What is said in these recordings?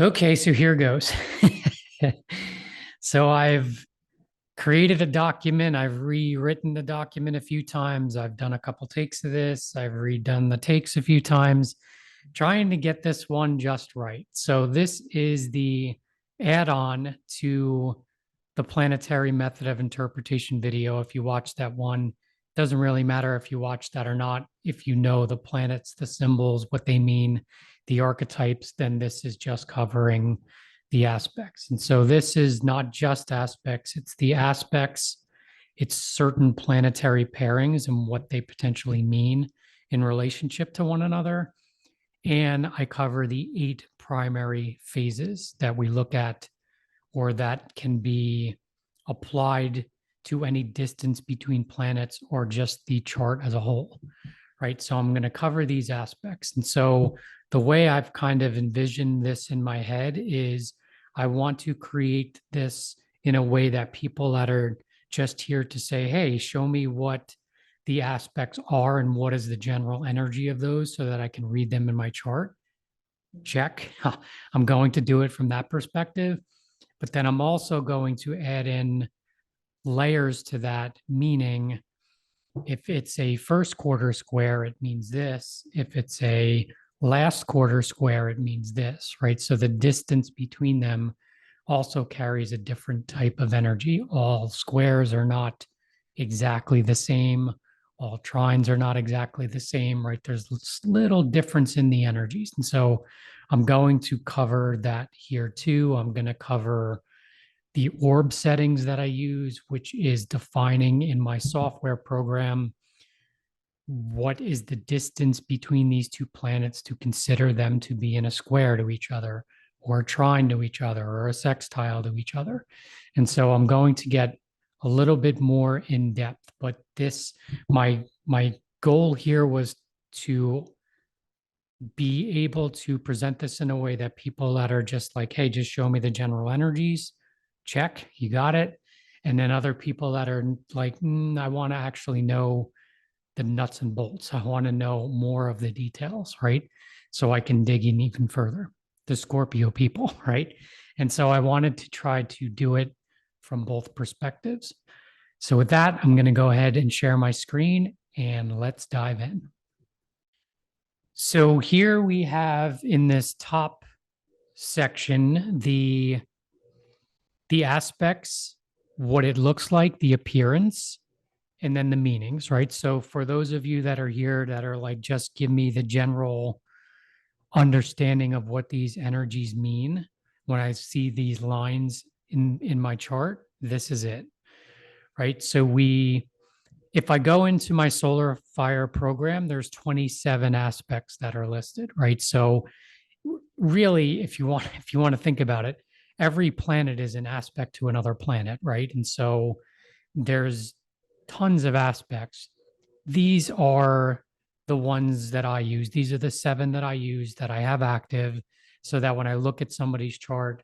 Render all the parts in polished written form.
Okay, so here goes. So I've created a document. I've rewritten the document a few times. I've done a couple takes of this. I've redone the takes a few times, trying to get this one just right. So this is the add-on to the planetary method of interpretation video. If you watch that one, it doesn't really matter if you watch that or not. If you know the planets, the symbols, what they mean, the archetypes, then this is just covering the aspects. And so this is not just aspects, it's the aspects, it's certain planetary pairings and what they potentially mean in relationship to one another. And I cover the 8 primary phases that we look at or that can be applied to any distance between planets or just the chart as a whole, right? So I'm going to cover these aspects. And so the way I've kind of envisioned this in my head is I want to create this in a way that people that are just here to say, hey, show me what the aspects are and what is the general energy of those so that I can read them in my chart. Check. I'm going to do it from that perspective. But then I'm also going to add in layers to that, meaning if it's a first quarter square, it means this. If it's a last quarter square, it means this, right? So the distance between them also carries a different type of energy. All squares are not exactly the same. All trines are not exactly the same, right? There's little difference in the energies. And so I'm going to cover that here too. I'm going to cover the orb settings that I use, which is defining in my software program what is the distance between these two planets to consider them to be in a square to each other or a trine to each other or a sextile to each other. And so I'm going to get a little bit more in depth, but this my goal here was to be able to present this in a way that people that are just like, hey, just show me the general energies, check, you got it. And then other people that are like, I want to actually know the nuts and bolts. I want to know more of the details, right? So I can dig in even further. The Scorpio people, right? And so I wanted to try to do it from both perspectives. So with that, I'm going to go ahead and share my screen and let's dive in. So here we have in this top section the aspects, what it looks like, the appearance, and then the meanings, right? So for those of you that are here that are like, just give me the general understanding of what these energies mean. When I see these lines in my chart, this is it, right? So if I go into my solar fire program, there's 27 aspects that are listed, right? So really, if you want to think about it, every planet is an aspect to another planet, right? And so there's tons of aspects. These are the ones that I use. These are the 7 that I use that I have active so that when I look at somebody's chart,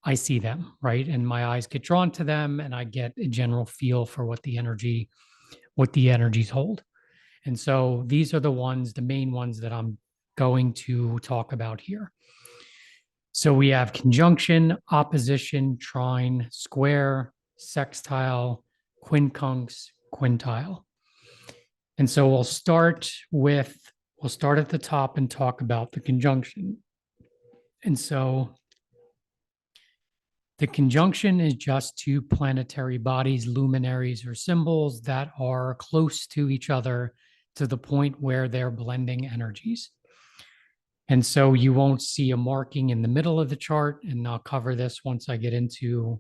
I see them, right? And my eyes get drawn to them and I get a general feel for what the energies hold. And so these are the main ones that I'm going to talk about here. So we have conjunction, opposition, trine, square, sextile, quincunx, quintile. And so we'll start at the top and talk about the conjunction. And so the conjunction is just two planetary bodies, luminaries, or symbols that are close to each other to the point where they're blending energies. And so you won't see a marking in the middle of the chart, and I'll cover this once I get into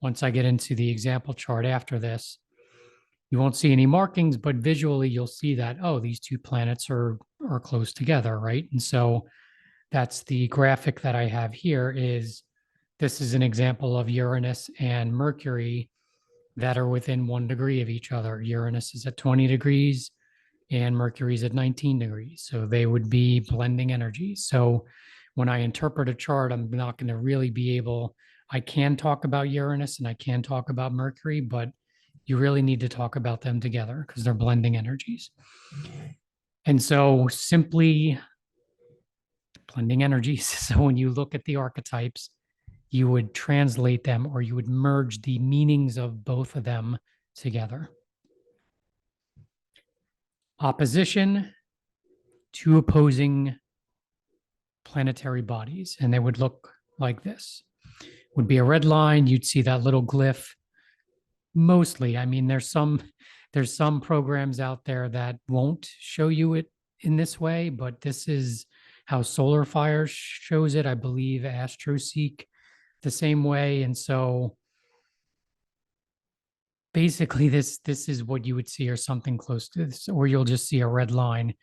the example chart after this. You won't see any markings, but visually you'll see that, oh, these two planets are close together, right? And so that's the graphic that I have here. This is an example of Uranus and Mercury that are within 1 degree of each other. Uranus is at 20 degrees and Mercury's at 19 degrees. So they would be blending energies. So when I interpret a chart, I'm not going to really be able, I can talk about Uranus and I can talk about Mercury, but you really need to talk about them together because they're blending energies. And so simply blending energies. So when you look at the archetypes, you would translate them, or you would merge the meanings of both of them together. Opposition, two opposing planetary bodies, and they would look like this. Would be a red line. You'd see that little glyph. Mostly, I mean, there's some programs out there that won't show you it in this way, but this is how Solar Fire shows it. I believe AstroSeek the same way. And so basically this is what you would see, or something close to this, or you'll just see a red line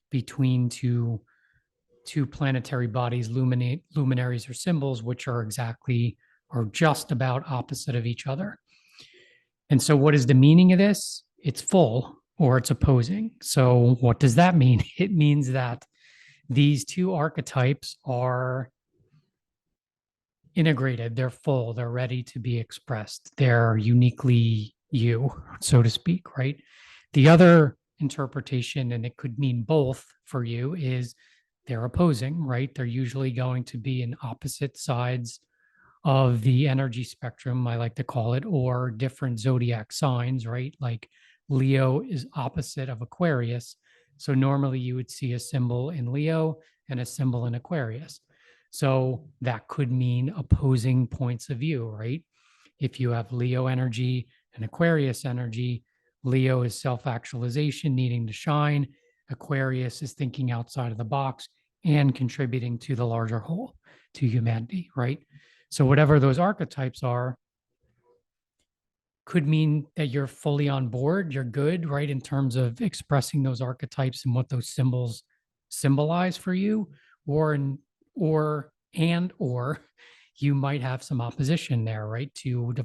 between two planetary bodies, luminaries or symbols, which are exactly or just about opposite of each other. And so what is the meaning of this? It's full or it's opposing. So what does that mean? It means that these two archetypes are integrated, they're full, they're ready to be expressed, they're uniquely you, so to speak, right? The other interpretation, and it could mean both for you, is they're opposing, right? They're usually going to be in opposite sides of the energy spectrum, I like to call it, or different zodiac signs, right? Like Leo is opposite of Aquarius. So normally you would see a symbol in Leo and a symbol in Aquarius. So that could mean opposing points of view, right? If you have Leo energy and Aquarius energy, Leo is self actualization, needing to shine. Aquarius is thinking outside of the box and contributing to the larger whole, to humanity, right? So, whatever those archetypes are, could mean that you're fully on board, you're good, right, in terms of expressing those archetypes and what those symbols symbolize for you, or or you might have some opposition there, right, to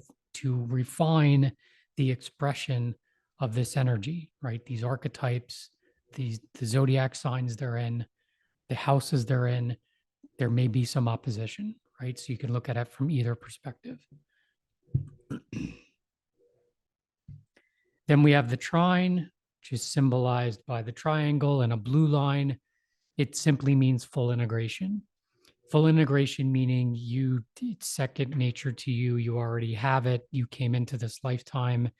refine the expression of this energy, right? These archetypes, the zodiac signs they're in, the houses they're in, there may be some opposition, right? So you can look at it from either perspective. Then we have the trine, which is symbolized by the triangle and a blue line. It simply means full integration. Full integration meaning it's second nature to you. You already have it. You came into this lifetime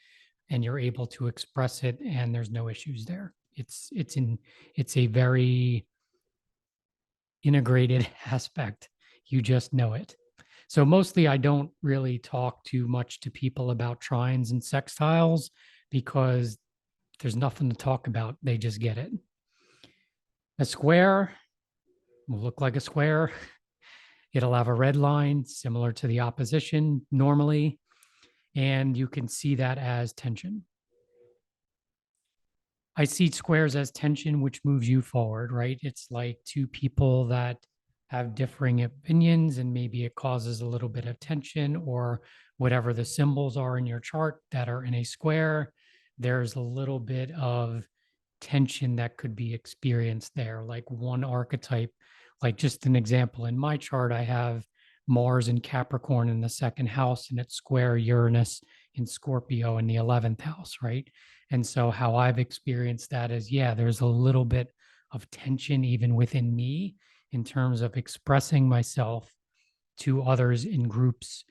and you're able to express it, and there's no issues there. It's a very integrated aspect. You just know it. So mostly I don't really talk too much to people about trines and sextiles because there's nothing to talk about. They just get it. A square will look like a square. It'll have a red line similar to the opposition normally, and you can see that as tension. I see squares as tension, which moves you forward, right? It's like two people that have differing opinions, and maybe it causes a little bit of tension, or whatever the symbols are in your chart that are in a square. There's a little bit of tension that could be experienced there. Like one archetype, like just an example, in my chart, I have Mars in Capricorn in the second house, and it's square Uranus in Scorpio in the 11th house, right? And so how I've experienced that is, yeah, there's a little bit of tension even within me in terms of expressing myself to others in groups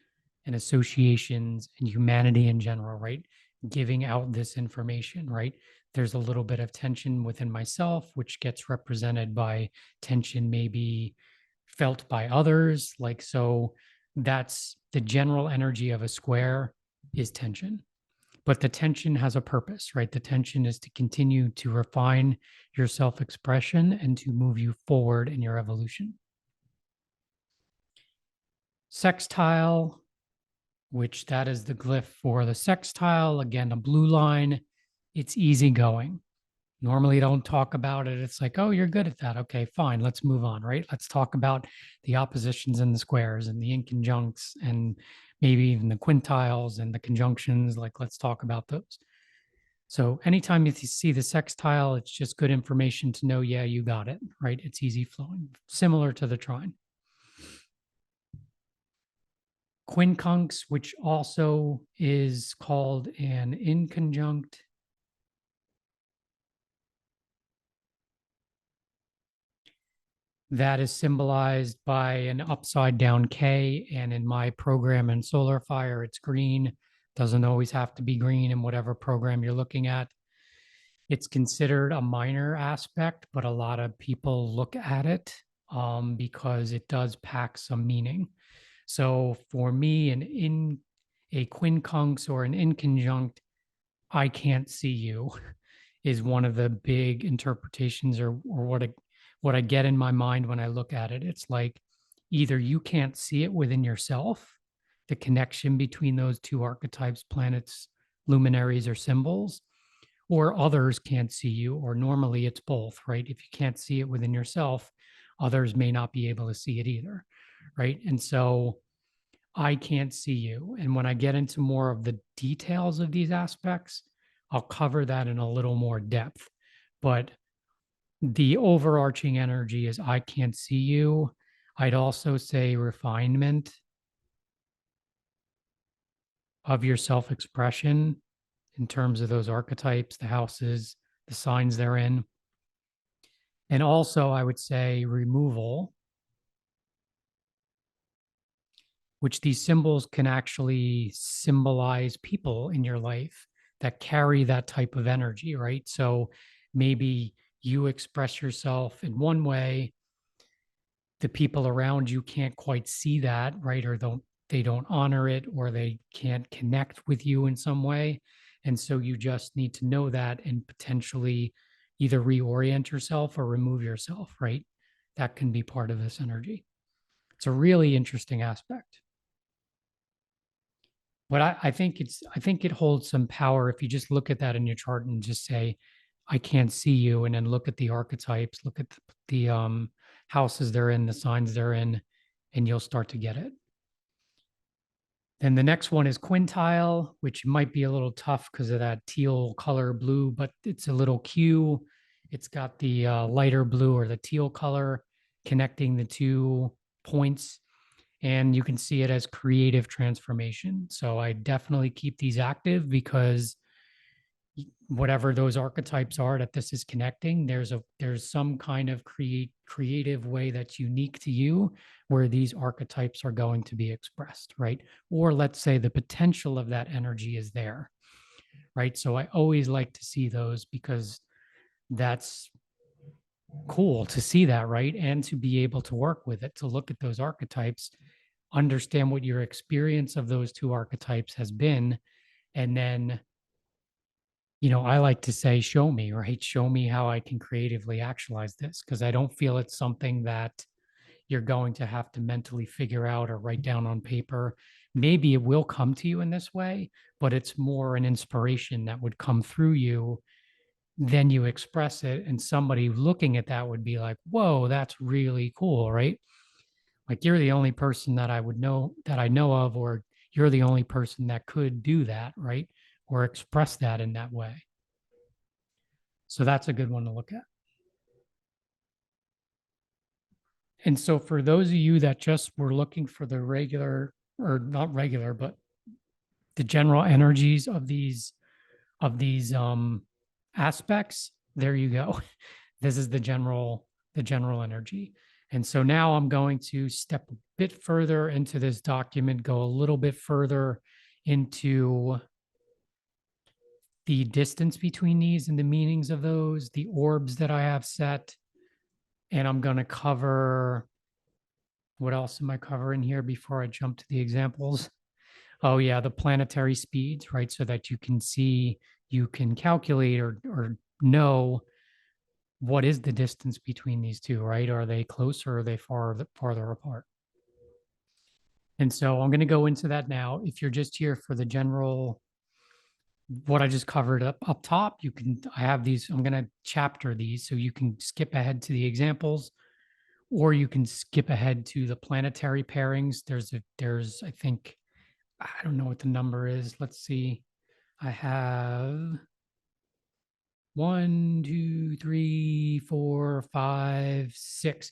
and associations and humanity in general, right? Giving out this information, right? There's a little bit of tension within myself, which gets represented by tension maybe felt by others. Like, so that's the general energy of a square is tension. But the tension has a purpose, right? The tension is to continue to refine your self expression and to move you forward in your evolution. Sextile, which that is the glyph for the sextile. Again, a blue line. It's easygoing. Normally don't talk about it. It's like, oh, you're good at that. Okay, fine. Let's move on, right? Let's talk about the oppositions and the squares and the inconjuncts and maybe even the quintiles and the conjunctions. Like, let's talk about those. So anytime you see the sextile, it's just good information to know, yeah, you got it, right? It's easy flowing, similar to the trine. Quincunx, which also is called an inconjunct. That is symbolized by an upside down K. And in my program in Solar Fire, it's green. Doesn't always have to be green in whatever program you're looking at. It's considered a minor aspect, but a lot of people look at it because it does pack some meaning. So for me, an in a quincunx or an inconjunct, I can't see you, is one of the big interpretations, or what I get in my mind when I look at it. It's like either you can't see it within yourself, the connection between those two archetypes, planets, luminaries, or symbols, or others can't see you, or normally it's both, right? If you can't see it within yourself, others may not be able to see it either, right? And so I can't see you. And when I get into more of the details of these aspects, I'll cover that in a little more depth. But the overarching energy is I can't see you. I'd also say refinement of your self expression in terms of those archetypes, the houses, the signs they're in. And also, I would say removal, which these symbols can actually symbolize people in your life that carry that type of energy, right? So maybe you express yourself in one way, the people around you can't quite see that, right? Or they don't honor it, or they can't connect with you in some way. And so you just need to know that and potentially either reorient yourself or remove yourself, right? That can be part of this energy. It's a really interesting aspect. But I think it holds some power if you just look at that in your chart and just say, I can't see you, and then look at the archetypes, look at the houses they're in, the signs they're in, and you'll start to get it. Then the next one is quintile, which might be a little tough because of that teal color blue, but it's a little Q. It's got the lighter blue or the teal color connecting the 2 points, and you can see it as creative transformation. So I definitely keep these active because whatever those archetypes are that this is connecting, there's some kind of creative way that's unique to you where these archetypes are going to be expressed, right? Or let's say the potential of that energy is there, right? So I always like to see those because that's cool to see that, right? And to be able to work with it, to look at those archetypes, understand what your experience of those two archetypes has been, and then, I like to say, show me, right? Show me how I can creatively actualize this, because I don't feel it's something that you're going to have to mentally figure out or write down on paper. Maybe it will come to you in this way, but it's more an inspiration that would come through you. Then you express it, and somebody looking at that would be like, whoa, that's really cool, right? Like you're the only person that I know of, or you're the only person that could do that, right? Or express that in that way. So that's a good one to look at. And so for those of you that just were looking for the regular, or not regular, but the general energies of these aspects, there you go. This is the general energy. And so now I'm going to step a bit further into this document, go a little bit further into the distance between these and the meanings of those, the orbs that I have set. And I'm going to cover, what else am I covering here before I jump to the examples? Oh, yeah, the planetary speeds, right? So that you can see, you can calculate or know what is the distance between these two, right? Are they closer or are they farther apart? And so I'm going to go into that now. If you're just here for the general, what I just covered up top, I have these, I'm going to chapter these so you can skip ahead to the examples, or you can skip ahead to the planetary pairings. There's, I think, I don't know what the number is. Let's see. I have one, two, three, four, five, six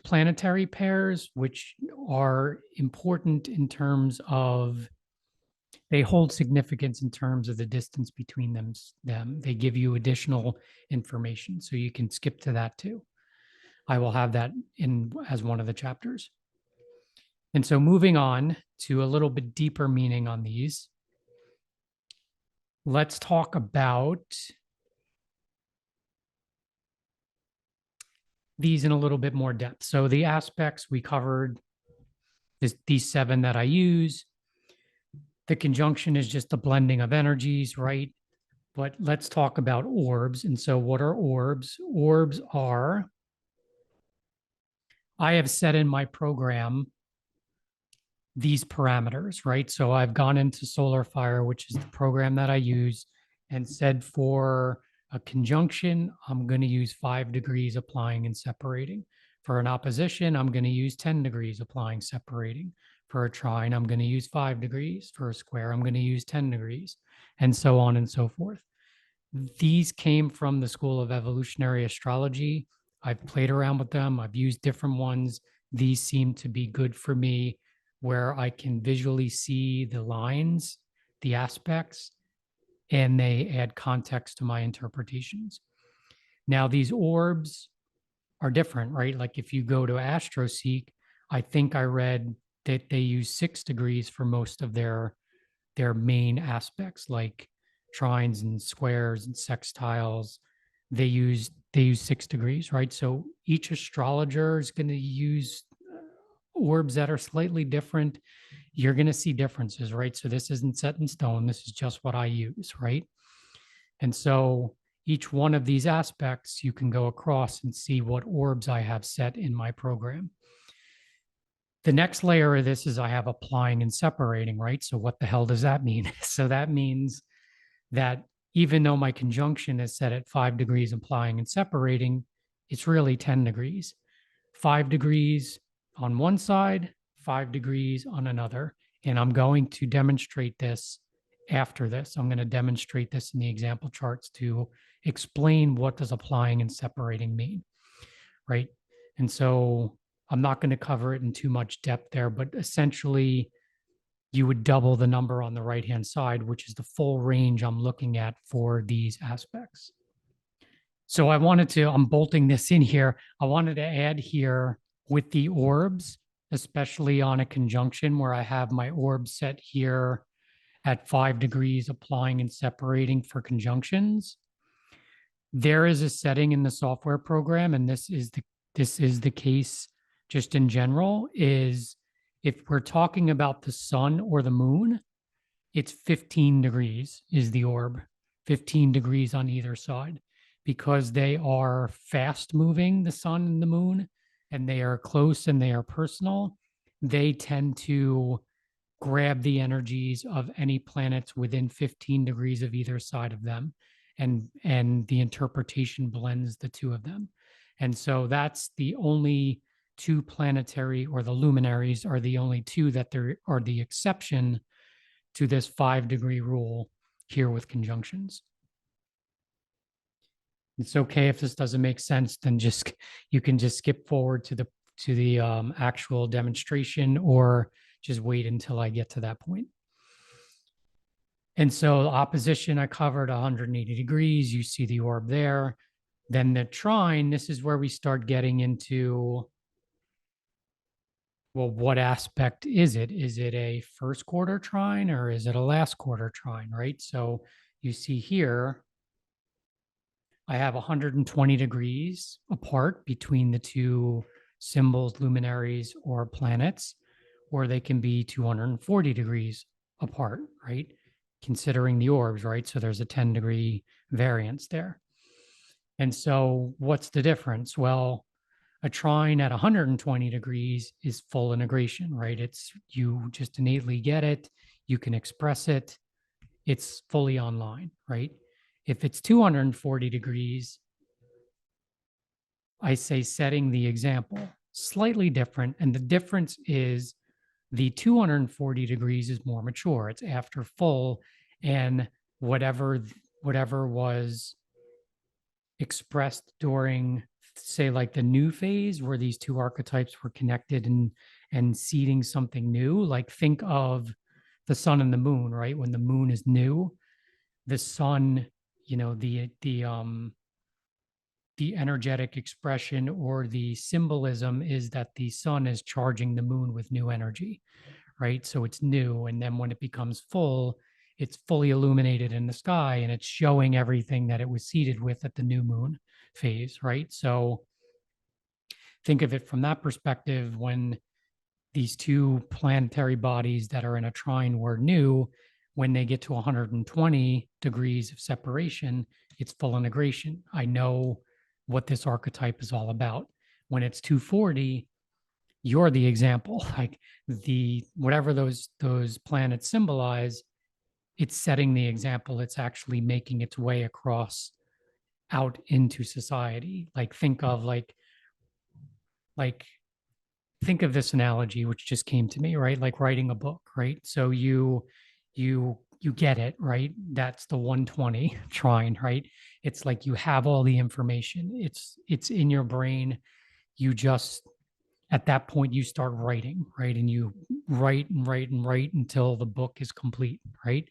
planetary pairs, which are important in terms of, they hold significance in terms of the distance between them. They give you additional information. So you can skip to that too. I will have that in as one of the chapters. And so moving on to a little bit deeper meaning on these, let's talk about these in a little bit more depth. So the aspects we covered, these 7 that I use. The conjunction is just a blending of energies, right? But let's talk about orbs. And so what are orbs? Orbs are, I have set in my program these parameters, right? So I've gone into Solar Fire, which is the program that I use, and said for a conjunction, I'm going to use 5 degrees applying and separating. For an opposition, I'm going to use 10 degrees applying, separating. For a trine, I'm going to use 5 degrees. For a square, I'm going to use 10 degrees, and so on and so forth. These came from the School of Evolutionary Astrology. I've played around with them. I've used different ones. These seem to be good for me, where I can visually see the lines, the aspects, and they add context to my interpretations. Now, these orbs are different, right? Like if you go to AstroSeek, I think I read that they use 6 degrees for most of their main aspects, like trines and squares and sextiles. They use 6 degrees, right? So each astrologer is going to use orbs that are slightly different. You're going to see differences, right? So this isn't set in stone. This is just what I use, right? And so each one of these aspects, you can go across and see what orbs I have set in my program. The next layer of this is I have applying and separating, right? So what the hell does that mean? So that means that even though my conjunction is set at 5 degrees applying and separating, it's really 10 degrees. 5 degrees on one side, 5 degrees on another. And I'm going to demonstrate this after this. I'm going to demonstrate this in the example charts to explain what does applying and separating mean, right? And so I'm not going to cover it in too much depth there, but essentially you would double the number on the right-hand side, which is the full range I'm looking at for these aspects. So I'm bolting this in here. I wanted to add here with the orbs, especially on a conjunction where I have my orb set here at 5 degrees applying and separating for conjunctions. There is a setting in the software program, and this is the case just in general, is if we're talking about the sun or the moon, it's 15 degrees is the orb, 15 degrees on either side, because they are fast moving, the sun and the moon, and they are close and they are personal. They tend to grab the energies of any planets within 15 degrees of either side of them, and the interpretation blends the two of them. And so that's the only 2 planetary, or the luminaries are the only 2 that there are the exception to this 5 degree rule here with conjunctions. It's okay if this doesn't make sense, then you can just skip forward to the actual demonstration, or just wait until I get to that point. And so the opposition, I covered 180 degrees. You see the orb there. Then the trine, this is where we start getting into, well, what aspect is it? Is it a first quarter trine or is it a last quarter trine, right? So you see here, I have 120 degrees apart between the 2 symbols, luminaries, or planets, or they can be 240 degrees apart, right? Considering the orbs, right? So there's a 10-degree variance there. And so what's the difference? Well, a trine at 120 degrees is full integration, right? You just innately get it. You can express it. It's fully online, right? If it's 240 degrees, I say setting the example slightly different. And the difference is the 240 degrees is more mature. It's after full, and whatever was expressed during, say, like the new phase, where these 2 archetypes were connected and seeding something new. Like think of the sun and the moon, right? When the moon is new, the sun, the the energetic expression or the symbolism is that the sun is charging the moon with new energy, right? So it's new. And then when it becomes full, it's fully illuminated in the sky and it's showing everything that it was seeded with at the new moon phase, right? So think of it from that perspective. When these two planetary bodies that are in a trine were new, when they get to 120 degrees of separation, it's full integration. I know what this archetype is all about. When it's 240, you're the example. Like the whatever those planets symbolize, it's setting the example. It's actually making its way across out into society. Like think of this analogy which just came to me, right? Like writing a book, right? So you get it, right? That's the 120 trine, right? It's like you have all the information. It's in your brain. You just at that point you start writing, right? And you write and write and write until the book is complete, right?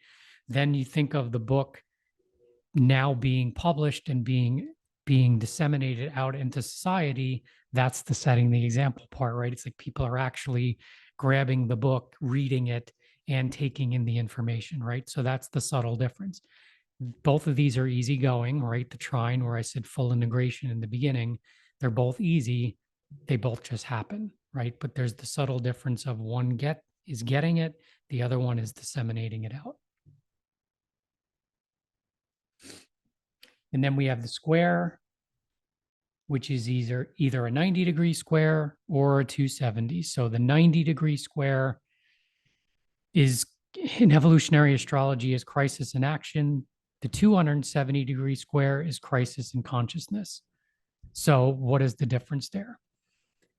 Then you think of the book now being published and being disseminated out into society. That's the setting the example part, right? It's like people are actually grabbing the book, reading it, and taking in the information, right? So that's the subtle difference. Both of these are easygoing, right? The trine, where I said full integration in the beginning, they're both easy. They both just happen, right? But there's the subtle difference of one is getting it, the other one is disseminating it out. And then we have the square, which is either a 90-degree square or a 270. So the 90-degree square is in evolutionary astrology is crisis in action. The 270-degree square is crisis in consciousness. So what is the difference there?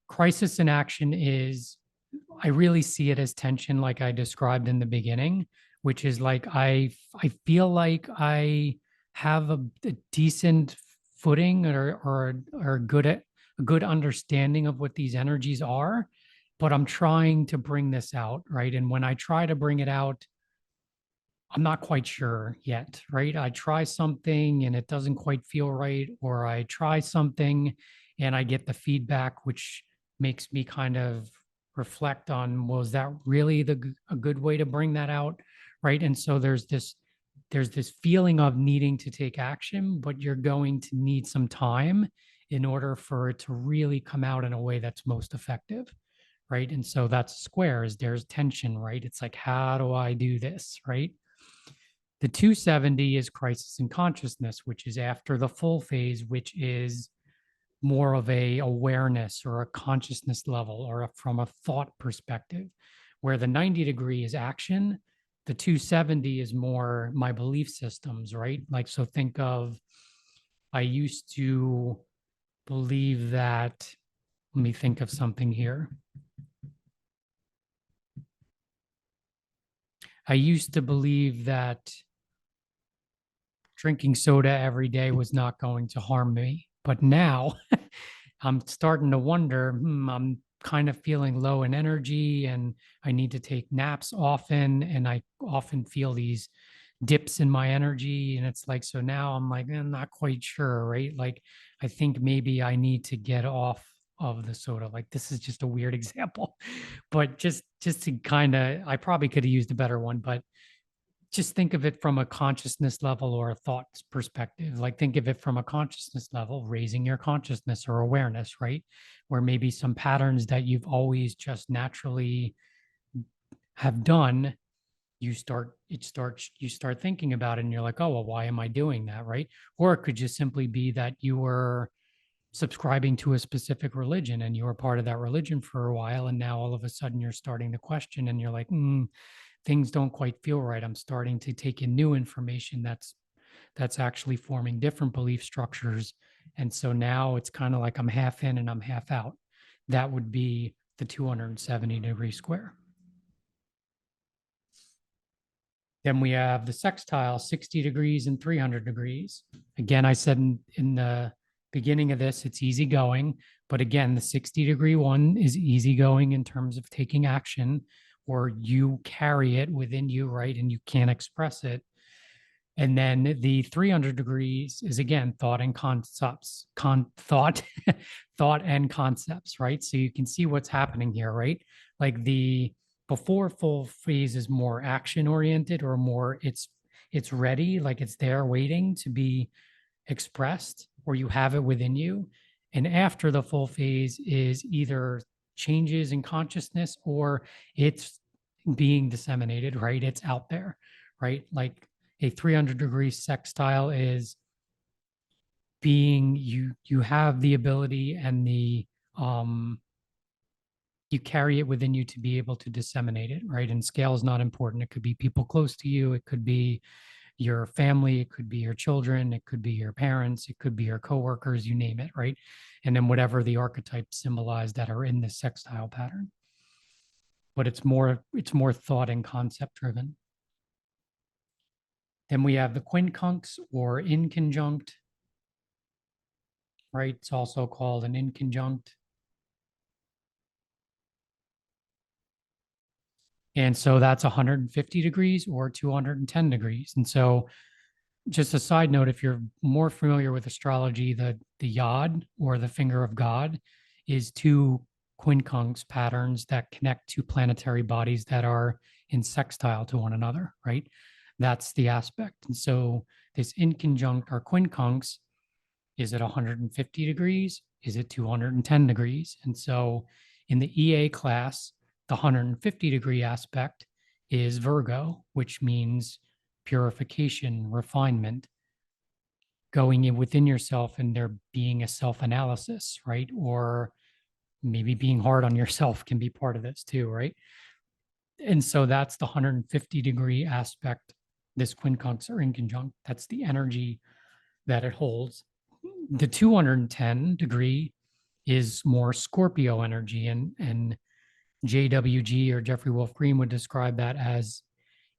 Crisis in action is, I really see it as tension, like I described in the beginning, which is like I feel like I have a decent footing or a good understanding of what these energies are, but I'm trying to bring this out, right? And when I try to bring it out, I'm not quite sure yet, right? I try something and it doesn't quite feel right, or I try something and I get the feedback, which makes me kind of reflect on, was that really a good way to bring that out, right? And so there's this feeling of needing to take action, but you're going to need some time in order for it to really come out in a way that's most effective, right? And so that's squares. There's tension, right? It's like, how do I do this, right? The 270 is crisis in consciousness, which is after the full phase, which is more of a awareness or a consciousness level or from a thought perspective, where the 90-degree is action. The 270 is more my belief systems, right? Like, so think of, I used to believe that, let me think of something here. I used to believe that drinking soda every day was not going to harm me. But now I'm starting to wonder, I'm kind of feeling low in energy and I need to take naps often. And I often feel these dips in my energy. And it's like, so now I'm like, I'm not quite sure, right? Like, I think maybe I need to get off of the soda. Like, this is just a weird example, but just to kind of, I probably could have used a better one, but just think of it from a consciousness level or a thoughts perspective. Like, think of it from a consciousness level, raising your consciousness or awareness, right? Where maybe some patterns that you've always just naturally have done, you start thinking about it and you're like, oh, well, why am I doing that, right? Or it could just simply be that you were subscribing to a specific religion and you were part of that religion for a while, and now all of a sudden you're starting to question and you're like, things don't quite feel right. I'm starting to take in new information that's actually forming different belief structures. And so now it's kind of like I'm half in and I'm half out. That would be the 270-degree square. Then we have the sextile, 60 degrees and 300 degrees. Again, I said in the beginning of this, it's easygoing. But again, the 60-degree one is easygoing in terms of taking action, or you carry it within you, right? And you can't express it. And then the 300 degrees is again thought and concepts, thought and concepts, right? So you can see what's happening here, right? Like the before full phase is more action oriented or more it's ready, like it's there waiting to be expressed or you have it within you. And after the full phase is either changes in consciousness or it's being disseminated, right? It's out there, right? Like a 300-degree sextile is being you have the ability and the you carry it within you to be able to disseminate it, right? And scale is not important. It could be people close to you, it could be your family, it could be your children, it could be your parents, it could be your coworkers, you name it, right? And then whatever the archetypes symbolize that are in this sextile pattern. But it's more thought and concept driven. Then we have the quincunx or inconjunct, right? It's also called an inconjunct. And so that's 150 degrees or 210 degrees. And so just a side note, if you're more familiar with astrology, the yod or the finger of God is two quincunx patterns that connect to planetary bodies that are in sextile to one another, right? That's the aspect. And so this inconjunct or quincunx, is it 150 degrees? Is it 210 degrees? And so in the EA class, the 150-degree aspect is Virgo, which means purification, refinement, going in within yourself and there being a self-analysis, right? Or maybe being hard on yourself can be part of this too, right? And so that's the 150-degree aspect, this quincunx or inconjunct. That's the energy that it holds. The 210-degree is more Scorpio energy, and JWG or Jeffrey Wolf Green would describe that as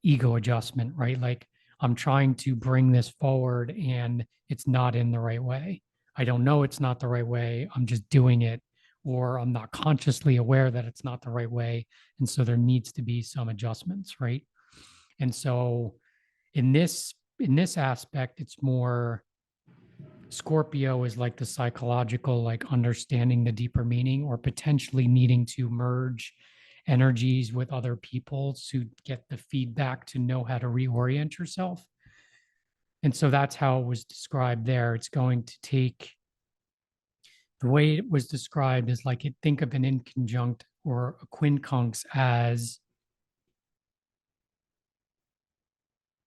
ego adjustment, right? Like I'm trying to bring this forward and it's not in the right way. I don't know it's not the right way. I'm just doing it, or I'm not consciously aware that it's not the right way. And so there needs to be some adjustments, right? And so in this aspect, it's more Scorpio is like the psychological, like understanding the deeper meaning or potentially needing to merge energies with other people to get the feedback to know how to reorient yourself. And so that's how it was described there. It's going to take the way it was described is like think of an inconjunct or a quincunx as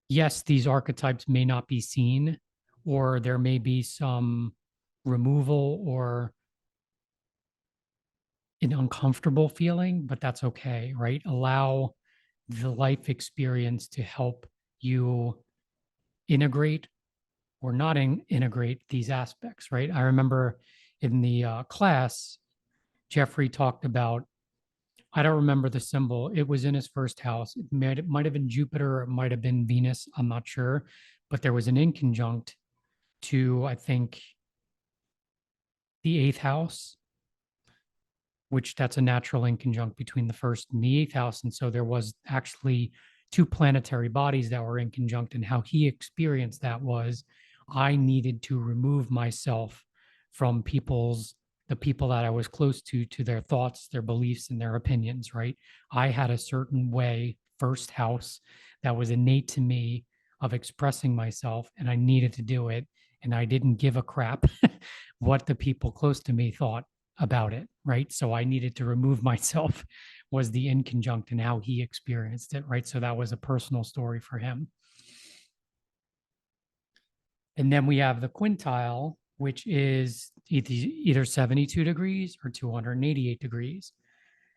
yes, these archetypes may not be seen, or there may be some removal or an uncomfortable feeling, but that's okay, right? Allow the life experience to help you integrate or not integrate these aspects, right? I remember in the class, Jeffrey talked about, I don't remember the symbol. It was in his first house. It might have been Jupiter, or it might have been Venus. I'm not sure. But there was an inconjunct to, I think, the eighth house, which that's a natural inconjunct between the first and the eighth house. And so there was actually two planetary bodies that were in conjunct. And how he experienced that was I needed to remove myself from the people that I was close to their thoughts, their beliefs, and their opinions, right? I had a certain way, first house, that was innate to me of expressing myself, and I needed to do it. And I didn't give a crap what the people close to me thought about it, right? So I needed to remove myself was the inconjunct and how he experienced it, right? So that was a personal story for him. And then we have the quintile, which is either 72 degrees or 288 degrees.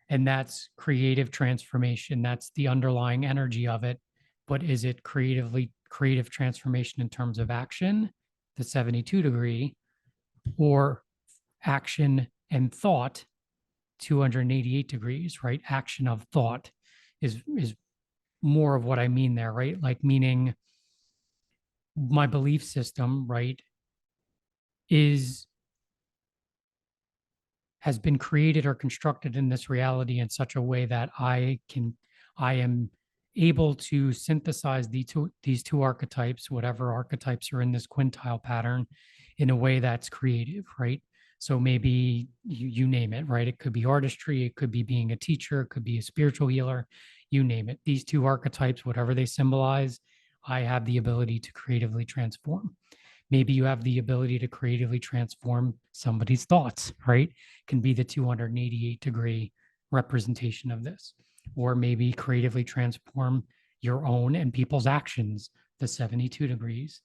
And that's creative transformation. That's the underlying energy of it. But is it creative transformation in terms of action, the 72 degree, or action and thought, 288 degrees, right? Action of thought is more of what I mean there, right? Like meaning my belief system, right, is has been created or constructed in this reality in such a way that I am able to synthesize these two archetypes, whatever archetypes are in this quintile pattern, in a way that's creative, right? So maybe you name it, right? It could be artistry, it could be being a teacher, it could be a spiritual healer, you name it. These two archetypes, whatever they symbolize, I have the ability to creatively transform. Maybe you have the ability to creatively transform somebody's thoughts, right? It can be the 288-degree representation of this. Or maybe creatively transform your own and people's actions, the 72 degrees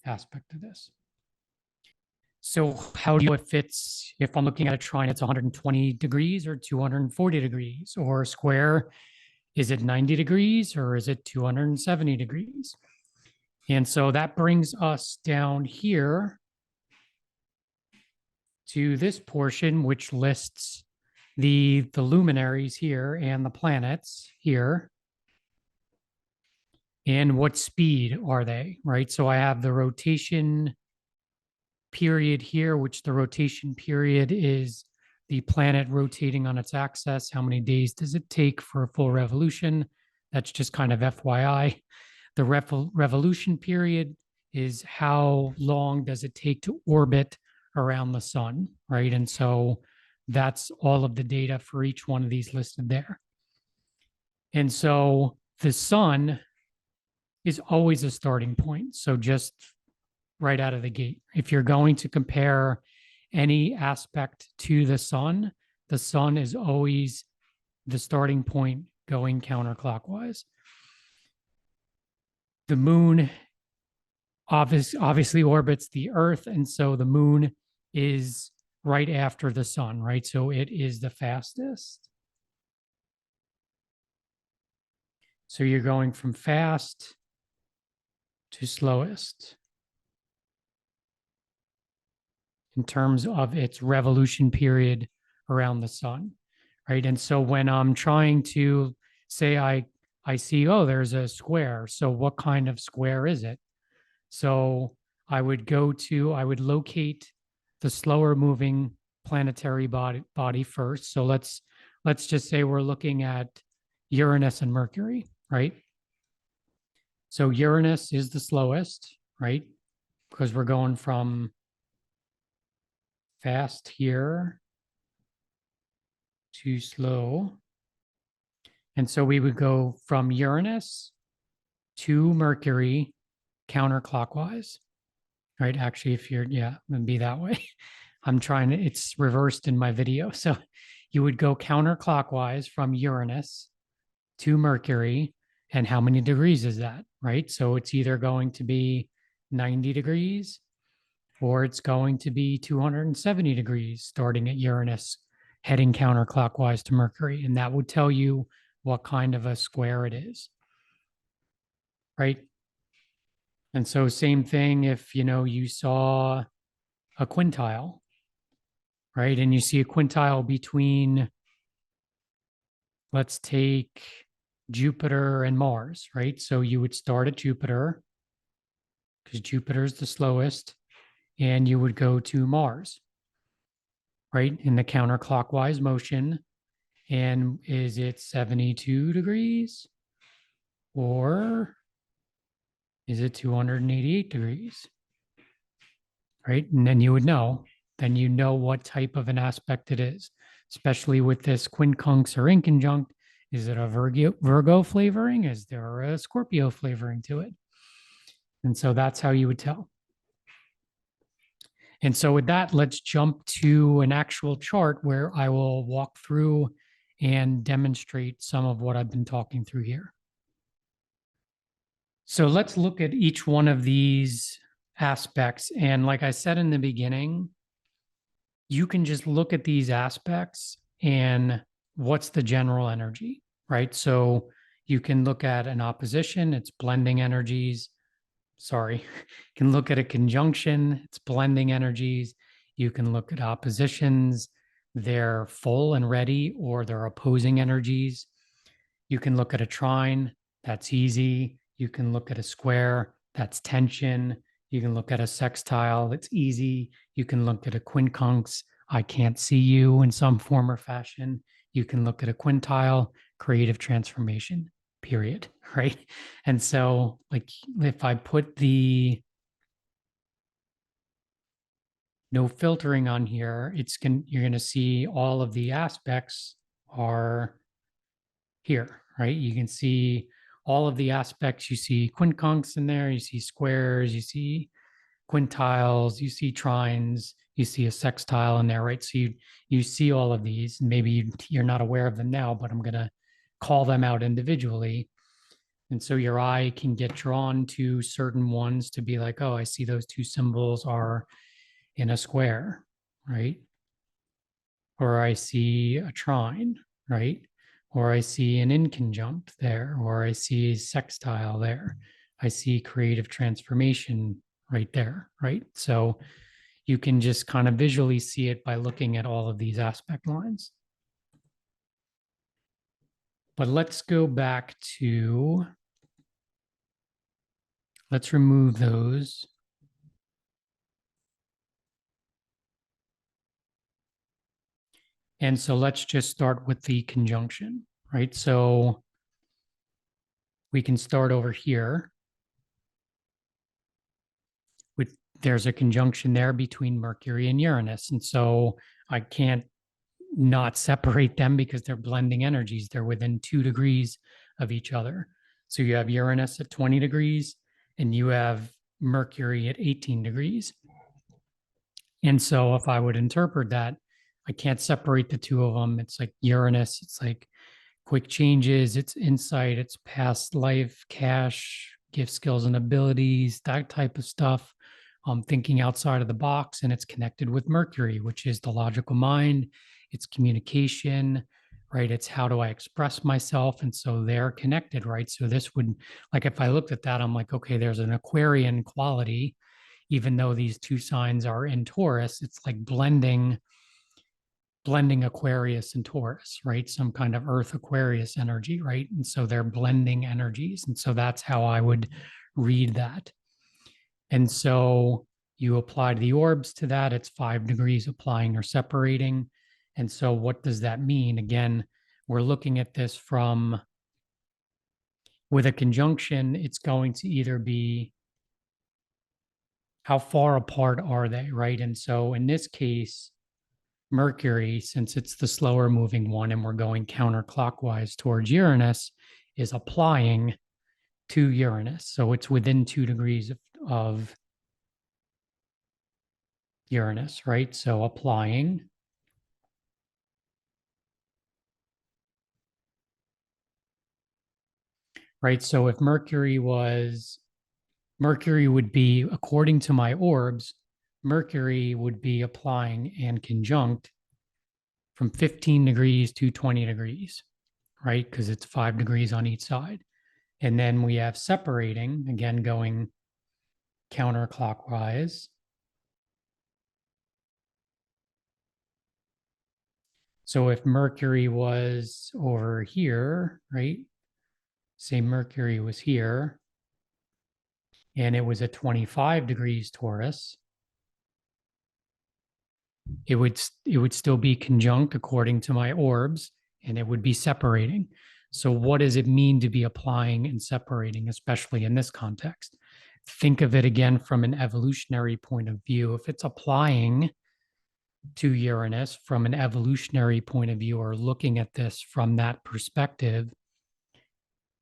aspect of this. So how do you know if it's, if I'm looking at a trine, it's 120 degrees or 240 degrees, or a square, is it 90 degrees or is it 270 degrees? And so that brings us down here to this portion, which lists the luminaries here and the planets here. And what speed are they, right? So I have the rotation period here, which the rotation period is the planet rotating on its axis. How many days does it take for a full revolution? That's just kind of FYI. The revolution period is how long does it take to orbit around the sun, right? And so that's all of the data for each one of these listed there. And so the sun is always a starting point. So just right out of the gate, if you're going to compare any aspect to the sun is always the starting point going counterclockwise. The moon obviously orbits the earth, and so the moon is right after the sun, right? So it is the fastest. So you're going from fast to slowest in terms of its revolution period around the sun, right? And so when I'm trying to say I see, oh, there's a square. So what kind of square is it? So I would locate the slower moving planetary body first. So let's just say we're looking at Uranus and Mercury, right? So Uranus is the slowest, right? Because we're going from fast here to slow. And so we would go from Uranus to Mercury counterclockwise, right? Actually, if you're, yeah, it'd be that way. I'm trying to, it's reversed in my video. So you would go counterclockwise from Uranus to Mercury. And how many degrees is that, right? So it's either going to be 90 degrees or it's going to be 270 degrees starting at Uranus, heading counterclockwise to Mercury. And that would tell you what kind of a square it is, right? And so same thing if, you saw a quintile, right? And you see a quintile between, let's take Jupiter and Mars, right? So you would start at Jupiter because Jupiter is the slowest, and you would go to Mars, right? In the counterclockwise motion. And is it 72 degrees or is it 288 degrees? Right? And then you would know, then you know what type of an aspect it is, especially with this quincunx or inconjunct. Is it a Virgo flavoring? Is there a Scorpio flavoring to it? And so that's how you would tell. And so with that, let's jump to an actual chart where I will walk through and demonstrate some of what I've been talking through here. So let's look at each one of these aspects. And like I said in the beginning, you can just look at these aspects and what's the general energy, right? So you can look at an opposition, it's blending energies. Sorry, you can look at a conjunction, it's blending energies. You can look at oppositions, they're full and ready, or they're opposing energies. You can look at a trine, that's easy. You can look at a square, that's tension. You can look at a sextile, that's easy. You can look at a quincunx, I can't see you in some form or fashion. You can look at a quintile, creative transformation. period, right? And so like if I put the no filtering on here, you're going to see all of the aspects are here, right? You can see all of the aspects. You see quincunx in there, you see squares, you see quintiles, you see trines, you see a sextile in there, right? So you see all of these. Maybe you're not aware of them now, but I'm going to call them out individually. And so your eye can get drawn to certain ones to be like, oh, I see those two symbols are in a square, right? Or I see a trine, right? Or I see an inconjunct there, or I see sextile there. I see creative transformation right there, right? So you can just kind of visually see it by looking at all of these aspect lines. But let's go back to, let's remove those. And so let's just start with the conjunction, right? So we can start over here. There's a conjunction there between Mercury and Uranus. And so I can't not separate them because they're blending energies. They're within 2 degrees of each other. So you have Uranus at 20 degrees and you have Mercury at 18 degrees. And so if I would interpret that, I can't separate the two of them. It's like Uranus, it's like quick changes, it's insight, it's past life, cash, gift skills and abilities, that type of stuff. Thinking outside of the box, and it's connected with Mercury, which is the logical mind, it's communication, right? It's how do I express myself? And so they're connected, right? So this would, like, if I looked at that, I'm like, okay, there's an Aquarian quality, even though these two signs are in Taurus, it's like blending Aquarius and Taurus, right? Some kind of Earth Aquarius energy, right? And so they're blending energies. And so that's how I would read that. And so you apply the orbs to that, it's 5 degrees applying or separating. And so what does that mean? Again, we're looking at this from, with a conjunction, it's going to either be how far apart are they, right? And so in this case, Mercury, since it's the slower moving one and we're going counterclockwise towards Uranus, is applying to Uranus. So it's within 2 degrees of Uranus, right? So applying. Right. So if Mercury would be, according to my orbs, Mercury would be applying and conjunct from 15 degrees to 20 degrees, right? Because it's 5 degrees on each side. And then we have separating, again, going counterclockwise. So if Mercury was over here, right? Say Mercury was here and it was at 25 degrees Taurus, it would still be conjunct according to my orbs, and it would be separating. So what does it mean to be applying and separating, especially in this context? Think of it again from an evolutionary point of view. If it's applying to Uranus from an evolutionary point of view, or looking at this from that perspective,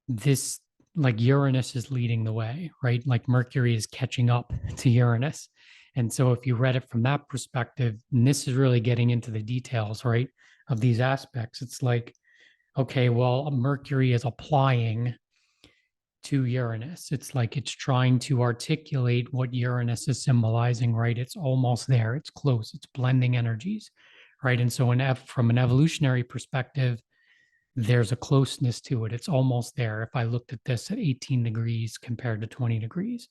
this, like, Uranus is leading the way, right? Like Mercury is catching up to Uranus. And so if you read it from that perspective, and this is really getting into the details, right, of these aspects, it's like, okay, well, Mercury is applying to Uranus. It's like it's trying to articulate what Uranus is symbolizing, right? It's almost there. It's close. It's blending energies, right? And so from an evolutionary perspective, there's a closeness to it. It's almost there. If I looked at this at 18 degrees compared to 20 degrees,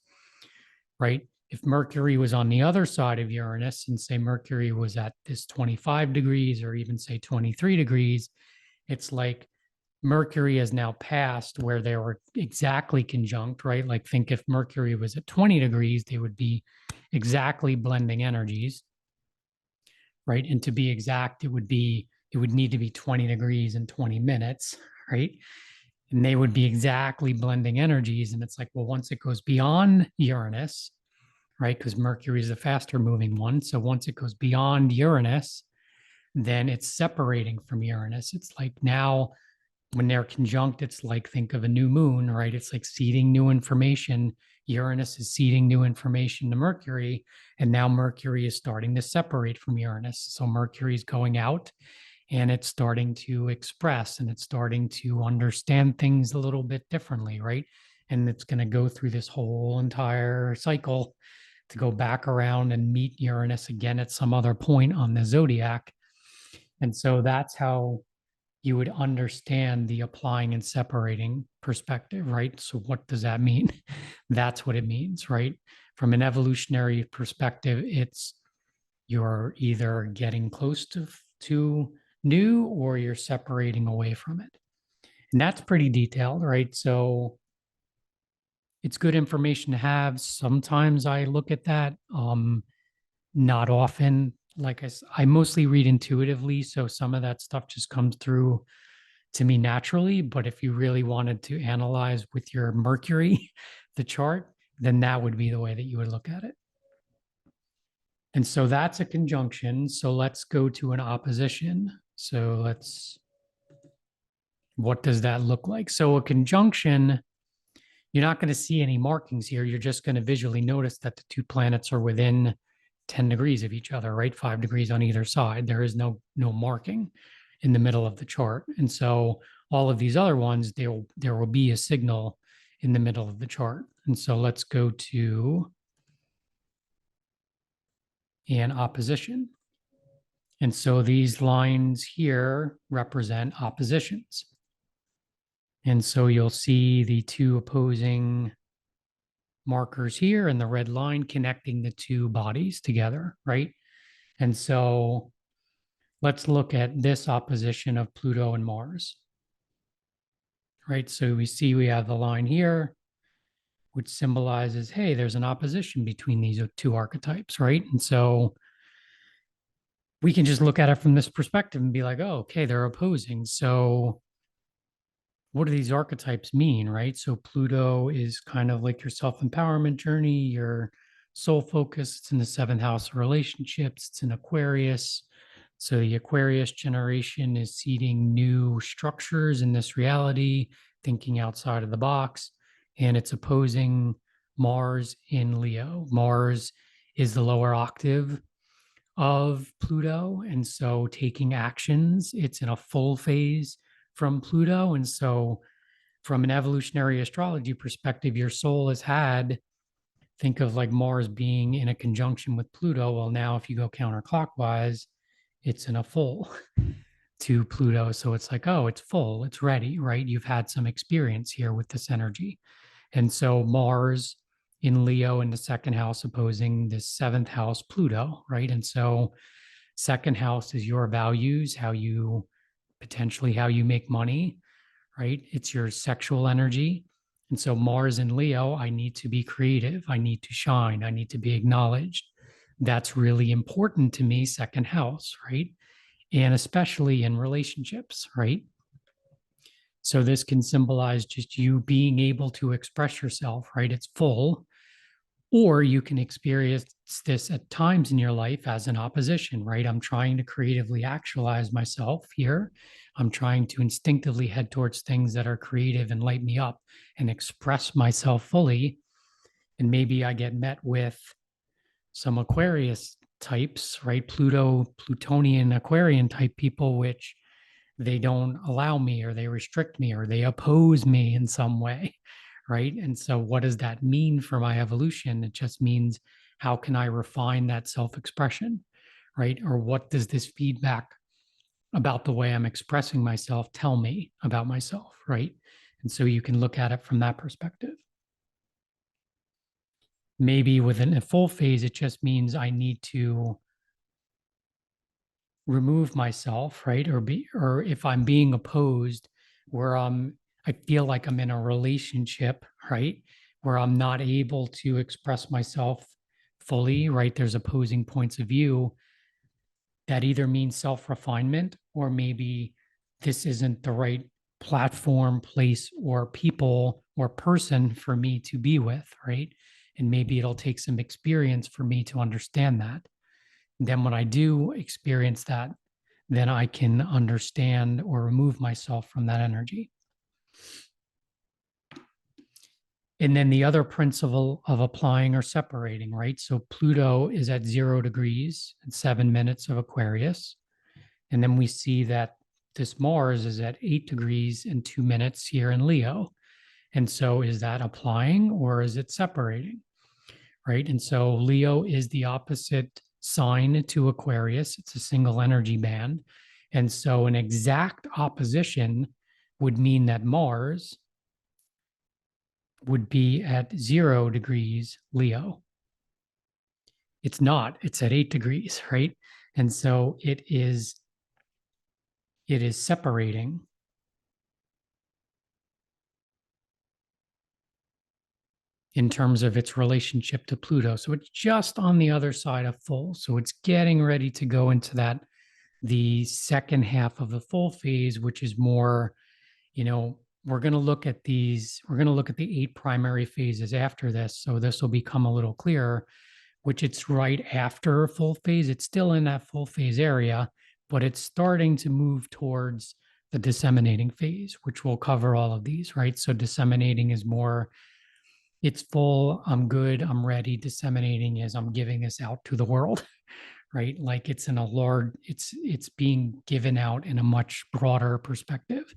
right? If Mercury was on the other side of Uranus and say Mercury was at this 25 degrees or even say 23 degrees, it's like Mercury has now passed where they were exactly conjunct, right? Like think if Mercury was at 20 degrees, they would be exactly blending energies, right? And to be exact, it would need to be 20 degrees in 20 minutes, right? and they would be exactly blending energies. And it's like, well, once it goes beyond Uranus, right? Because Mercury is the faster moving one. So once it goes beyond Uranus, then it's separating from Uranus. It's like now when they're conjunct, it's like think of a new moon, right? It's like seeding new information. Uranus is seeding new information to Mercury, and now Mercury is starting to separate from Uranus. So Mercury is going out and it's starting to express and it's starting to understand things a little bit differently, right? And it's going to go through this whole entire cycle to go back around and meet Uranus again at some other point on the zodiac. And so that's how you would understand the applying and separating perspective, right? So, what does that mean? That's what it means, right? From an evolutionary perspective, it's you're either getting close to new or you're separating away from it. And that's pretty detailed, right? So, it's good information to have. Sometimes I look at that, not often. Like I mostly read intuitively. So, some of that stuff just comes through to me naturally. But if you really wanted to analyze with your Mercury, the chart, then that would be the way that you would look at it. And so that's a conjunction. So let's go to an opposition. So what does that look like? So a conjunction, you're not going to see any markings here. You're just going to visually notice that the two planets are within 10 degrees of each other, right? 5 degrees on either side. There is no marking in the middle of the chart. And so all of these other ones, there will be a signal in the middle of the chart. And so let's go to an opposition. And so these lines here represent oppositions. And so you'll see the two opposing markers here and the red line connecting the two bodies together, right? And so let's look at this opposition of Pluto and Mars, right? So we see we have the line here, which symbolizes, hey, there's an opposition between these two archetypes, right? And so we can just look at it from this perspective and be like, oh, okay, they're opposing. So what do these archetypes mean, right? So Pluto is kind of like your self-empowerment journey, your soul focus. It's in the seventh house of relationships. It's in Aquarius. So the Aquarius generation is seeding new structures in this reality, thinking outside of the box, and it's opposing Mars in Leo. Mars is the lower octave of Pluto, and so taking actions, it's in a full phase from Pluto. And so, from an evolutionary astrology perspective, your soul has had, think of like Mars being in a conjunction with Pluto. Well, now if you go counterclockwise, it's in a full to Pluto. So it's like, oh, it's full, it's ready, right? You've had some experience here with this energy. And so Mars in Leo in the second house opposing the seventh house, Pluto, right? And so second house is your values, how you potentially how you make money, right? It's your sexual energy. And so Mars in Leo, I need to be creative. I need to shine. I need to be acknowledged. That's really important to me, second house, right? And especially in relationships, right? So this can symbolize just you being able to express yourself, right? It's full. Or you can experience this at times in your life as an opposition, right? I'm trying to creatively actualize myself here. I'm trying to instinctively head towards things that are creative and light me up and express myself fully. And maybe I get met with some Aquarius types, right? Plutonian, Aquarian type people, which they don't allow me or they restrict me or they oppose me in some way, right? And so what does that mean for my evolution? It just means how can I refine that self-expression, right? Or what does this feedback about the way I'm expressing myself tell me about myself, right? And so you can look at it from that perspective. Maybe within a full phase, it just means I need to remove myself, right? Or if I'm being opposed, where I feel like I'm in a relationship, right? Where I'm not able to express myself fully, right? There's opposing points of view that either means self-refinement or maybe this isn't the right platform, place, or people or person for me to be with, right? And maybe it'll take some experience for me to understand that. Then when I do experience that, then I can understand or remove myself from that energy. And then the other principle of applying or separating, right? So Pluto is at 0 degrees and 7 minutes of Aquarius. And then we see that this Mars is at 8 degrees and 2 minutes here in Leo. And so is that applying or is it separating? Right. And so Leo is the opposite sign to Aquarius. It's a single energy band. And so an exact opposition would mean that Mars would be at 0 degrees Leo. It's not, it's at 8 degrees, right? And so it is separating in terms of its relationship to Pluto. So it's just on the other side of full. So it's getting ready to go into that, the second half of the full phase, which is more, we're going to look at we're going to look at the 8 primary phases after this. So this will become a little clearer, which it's right after full phase. It's still in that full phase area, but it's starting to move towards the disseminating phase, which will cover all of these, right? So disseminating is more, it's full, I'm good, I'm ready. Disseminating is I'm giving this out to the world, right? Like it's in a large, it's being given out in a much broader perspective,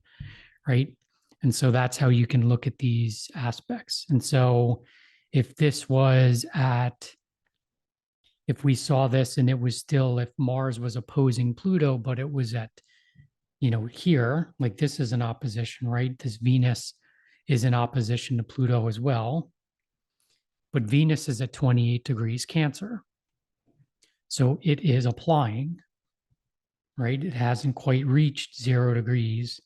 right? And so that's how you can look at these aspects. And so if this was at, if we saw this and it was still, if Mars was opposing Pluto, but it was at, here, like this is an opposition, right? This Venus is in opposition to Pluto as well. But Venus is at 28 degrees Cancer. So it is applying, right? It hasn't quite reached 0 degrees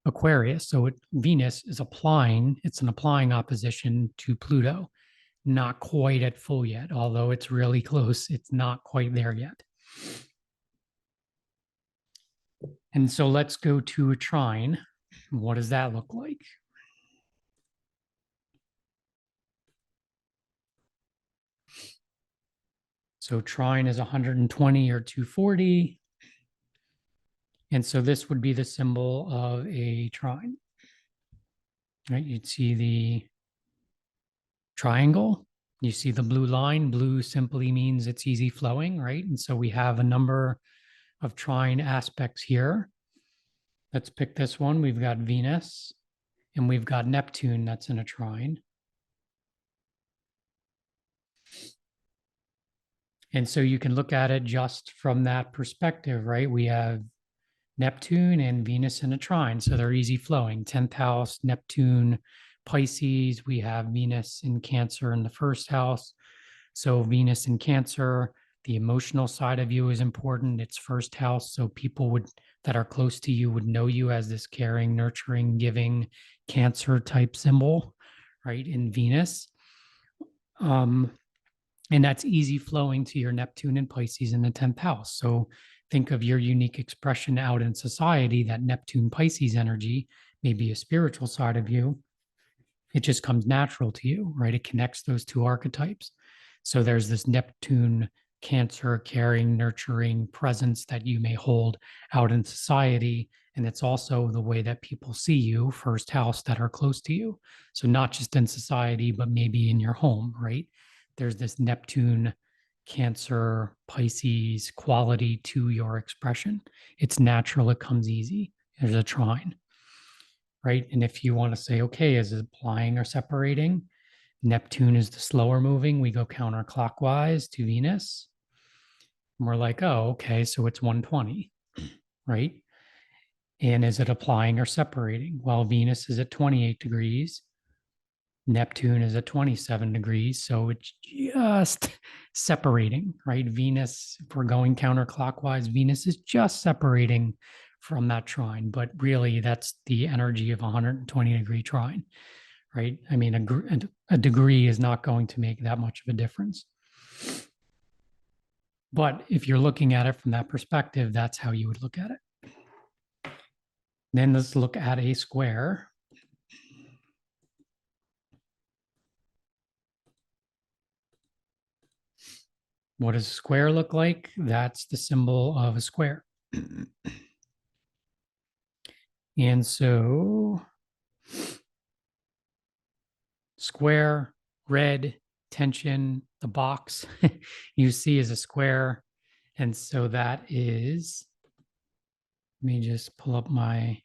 Aquarius. So Venus is applying, it's an applying opposition to Pluto. Not quite at full yet, although it's really close. It's not quite there yet. And so let's go to a trine. What does that look like? So trine is 120 or 240. And so this would be the symbol of a trine. Right? You'd see the triangle. You see the blue line. Blue simply means it's easy flowing, right? And so we have a number of trine aspects here. Let's pick this one. We've got Venus and we've got Neptune that's in a trine. And so you can look at it just from that perspective, right? We have Neptune and Venus in a trine, so they're easy flowing. 10th house, Neptune, Pisces. We have Venus in Cancer in the first house. So Venus in Cancer, the emotional side of you is important. It's first house, so people that are close to you would know you as this caring, nurturing, giving Cancer type symbol, right? In Venus. And that's easy flowing to your Neptune and Pisces in the 10th house. So think of your unique expression out in society, that Neptune Pisces energy, maybe a spiritual side of you. It just comes natural to you, right? It connects those two archetypes. So there's this Neptune Cancer, caring, nurturing presence that you may hold out in society. And it's also the way that people see you, first house, that are close to you. So not just in society, but maybe in your home, right? There's this Neptune, Cancer, Pisces quality to your expression. It's natural, it comes easy. There's a trine, right? And if you want to say, okay, is it applying or separating? Neptune is the slower moving. We go counterclockwise to Venus. And we're like, oh, okay, so it's 120, right? And is it applying or separating? Well, Venus is at 28 degrees. Neptune is at 27 degrees, so it's just separating, right? Venus, if we're going counterclockwise, Venus is just separating from that trine, but really that's the energy of a 120-degree trine, right? I mean, a degree is not going to make that much of a difference. But if you're looking at it from that perspective, that's how you would look at it. Then let's look at a square. What does a square look like? That's the symbol of a square. And so square, red, tension, the box you see is a square. And so that is, let me just pull up my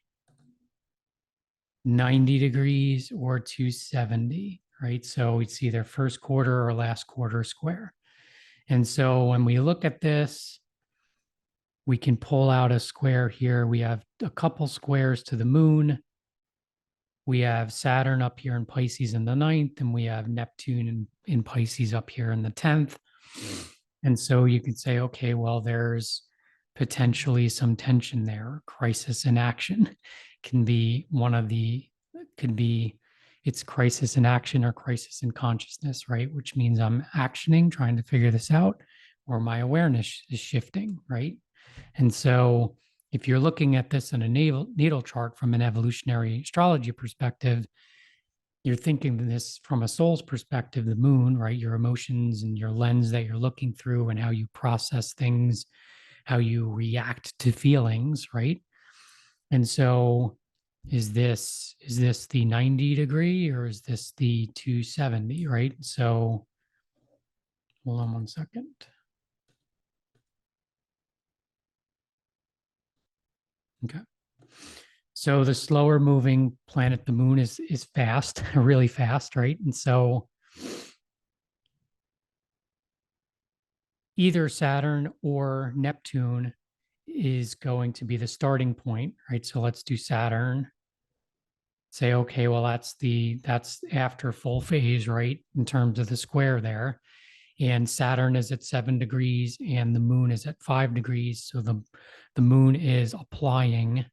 90 degrees or 270, right? So it's either first quarter or last quarter square. And so when we look at this, we can pull out a square here. We have a couple squares to the moon. We have Saturn up here in Pisces in the 9th, and we have Neptune in Pisces up here in the 10th. And so you could say, okay, well, there's potentially some tension there. Crisis in action can be one of the, could be it's crisis in action or crisis in consciousness, right? Which means I'm actioning, trying to figure this out, or my awareness is shifting, right? And so if you're looking at this in a natal chart from an evolutionary astrology perspective, you're thinking this from a soul's perspective, the moon, right? Your emotions and your lens that you're looking through and how you process things, how you react to feelings, right? And so is this the 90 degree or is this the 270, right? So hold on one second. Okay. So the slower moving planet, the moon, is fast, really fast, right? And so either Saturn or Neptune is going to be the starting point, right? So let's do Saturn. Say, okay, well, that's after full phase, right? In terms of the square there. And Saturn is at 7 degrees and the moon is at 5 degrees. So the moon is applying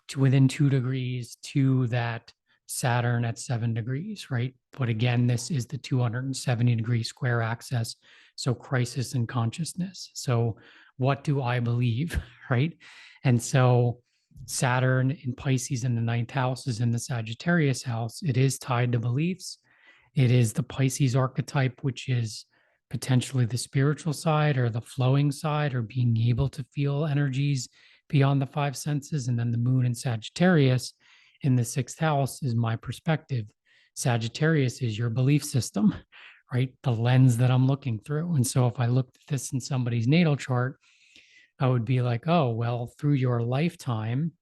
to within 2 degrees to that Saturn at 7 degrees, right? But again, this is the 270-degree square axis. So crisis in consciousness. So what do I believe, right? And so Saturn in Pisces in the 9th house is in the Sagittarius house. It is tied to beliefs. It is the Pisces archetype, which is potentially the spiritual side or the flowing side or being able to feel energies beyond the five senses. And then the moon in Sagittarius in the 6th house is my perspective. Sagittarius is your belief system, right? The lens that I'm looking through. And so if I looked at this in somebody's natal chart, I would be like, oh, well, through your lifetime,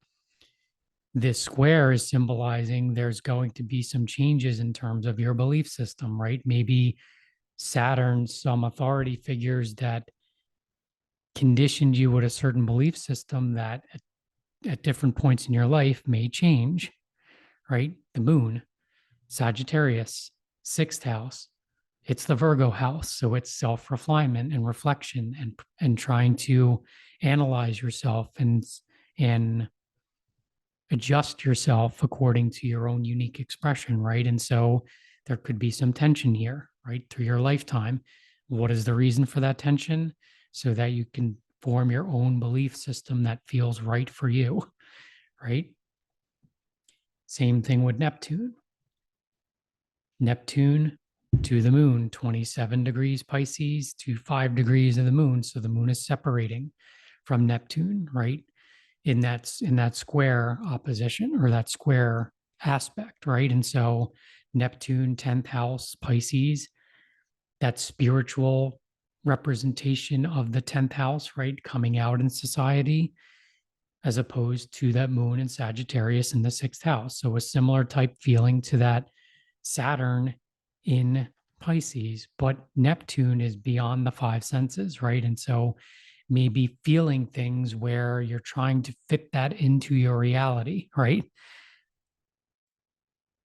this square is symbolizing there's going to be some changes in terms of your belief system, right? Maybe Saturn, some authority figures that conditioned you with a certain belief system that at different points in your life may change, right? The moon, Sagittarius, 6th house. It's the Virgo house. So it's self-refinement and reflection and trying to analyze yourself and adjust yourself according to your own unique expression, right? And so there could be some tension here, right? Through your lifetime. What is the reason for that tension? So that you can form your own belief system that feels right for you, right? Same thing with Neptune. Neptune to the moon, 27 degrees Pisces to 5 degrees of the moon. So the moon is separating from Neptune, right? In that square opposition or that square aspect, right? And so Neptune, 10th house, Pisces, that spiritual representation of the 10th house, right? Coming out in society, as opposed to that moon in Sagittarius in the 6th house. So a similar type feeling to that Saturn in Pisces, but Neptune is beyond the five senses, right? And so maybe feeling things where you're trying to fit that into your reality, right?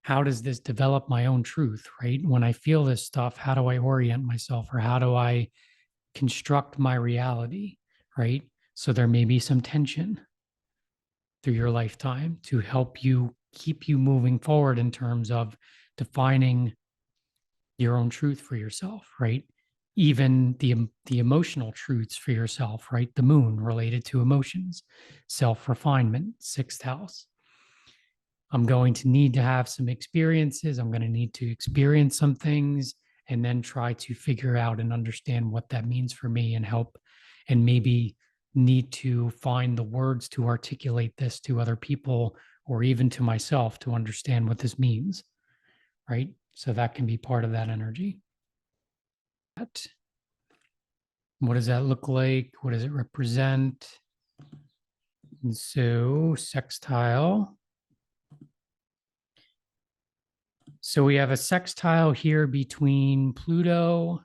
How does this develop my own truth, right? When I feel this stuff, how do I orient myself or how do I construct my reality, right? So there may be some tension through your lifetime to help you keep you moving forward in terms of defining your own truth for yourself, right? even the emotional truths for yourself, right? The moon related to emotions, self-refinement, sixth house. I'm going to need to have some experiences. I'm going to need to experience some things and then try to figure out and understand what that means for me and help, and maybe need to find the words to articulate this to other people or even to myself to understand what this means, right? So that can be part of that energy. What does that look like? What does it represent? And so sextile. So we have a sextile here between Pluto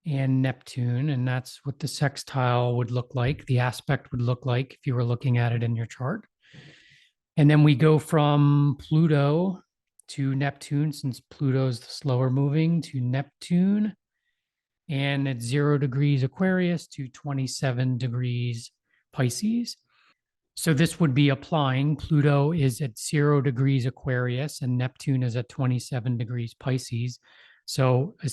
and Neptune, and that's what the sextile would look like. The aspect would look like if you were looking at it in your chart. And then we go from Pluto to Neptune, since Pluto is the slower moving, to Neptune. And it's 0 degrees Aquarius to 27 degrees Pisces. So this would be applying. Pluto is at 0 degrees Aquarius and Neptune is at 27 degrees Pisces. So a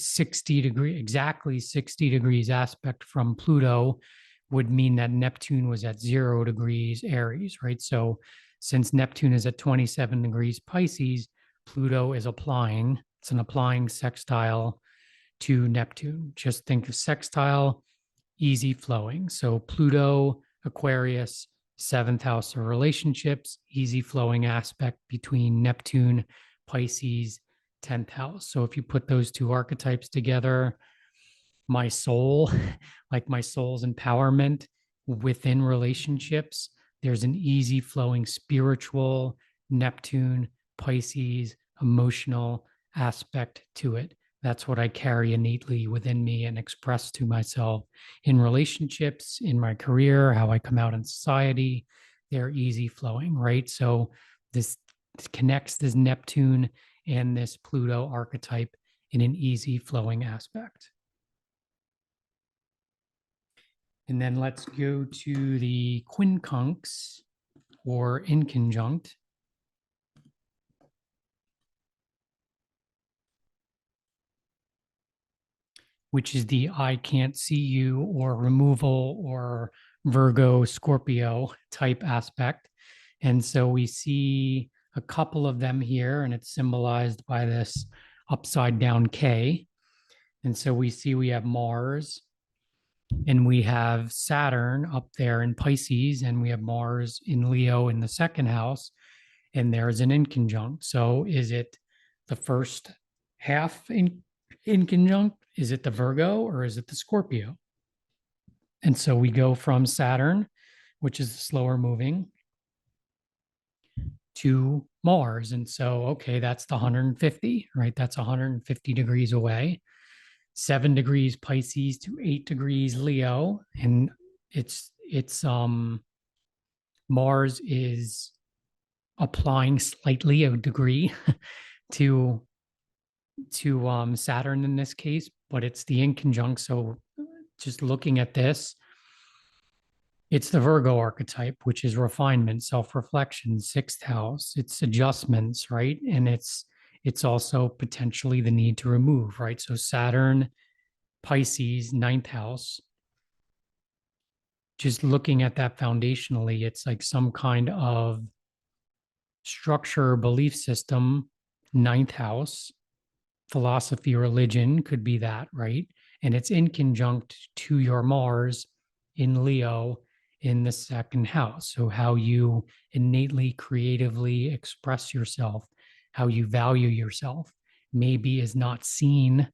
exactly 60 degrees aspect from Pluto would mean that Neptune was at 0 degrees Aries, right? So since Neptune is at 27 degrees Pisces, Pluto is applying. It's an applying sextile to Neptune. Just think of sextile, easy flowing. So Pluto, Aquarius, seventh house of relationships, easy flowing aspect between Neptune, Pisces, 10th house. So if you put those two archetypes together, my soul, like my soul's empowerment within relationships, there's an easy flowing spiritual Neptune, Pisces, emotional aspect to it. That's what I carry innately within me and express to myself in relationships, in my career, how I come out in society. They're easy flowing, right? So this connects this Neptune and this Pluto archetype in an easy flowing aspect. And then let's go to the quincunx or inconjunct. Which is the I can't see you or removal or Virgo, Scorpio type aspect. And so we see a couple of them here, and it's symbolized by this upside down K. And so we have Mars and we have Saturn up there in Pisces, and we have Mars in Leo in the second house, and there's an inconjunct. So is it the first half in conjunct? Is it the Virgo or is it the Scorpio? And so we go from Saturn, which is slower moving, to Mars. And so, okay, that's the 150, right? That's 150 degrees away. 7 degrees Pisces to 8 degrees Leo. And it's Mars is applying slightly a degree to Saturn in this case, but it's the inconjunct. So just looking at this, it's the Virgo archetype, which is refinement, self-reflection, sixth house. It's adjustments, right? And it's also potentially the need to remove, right? So Saturn, Pisces, ninth house. Just looking at that foundationally, it's like some kind of structure, belief system, ninth house, philosophy, religion could be that, right? And it's inconjunct to your Mars in Leo in the second house. So, how you innately, creatively express yourself, how you value yourself, maybe is not seen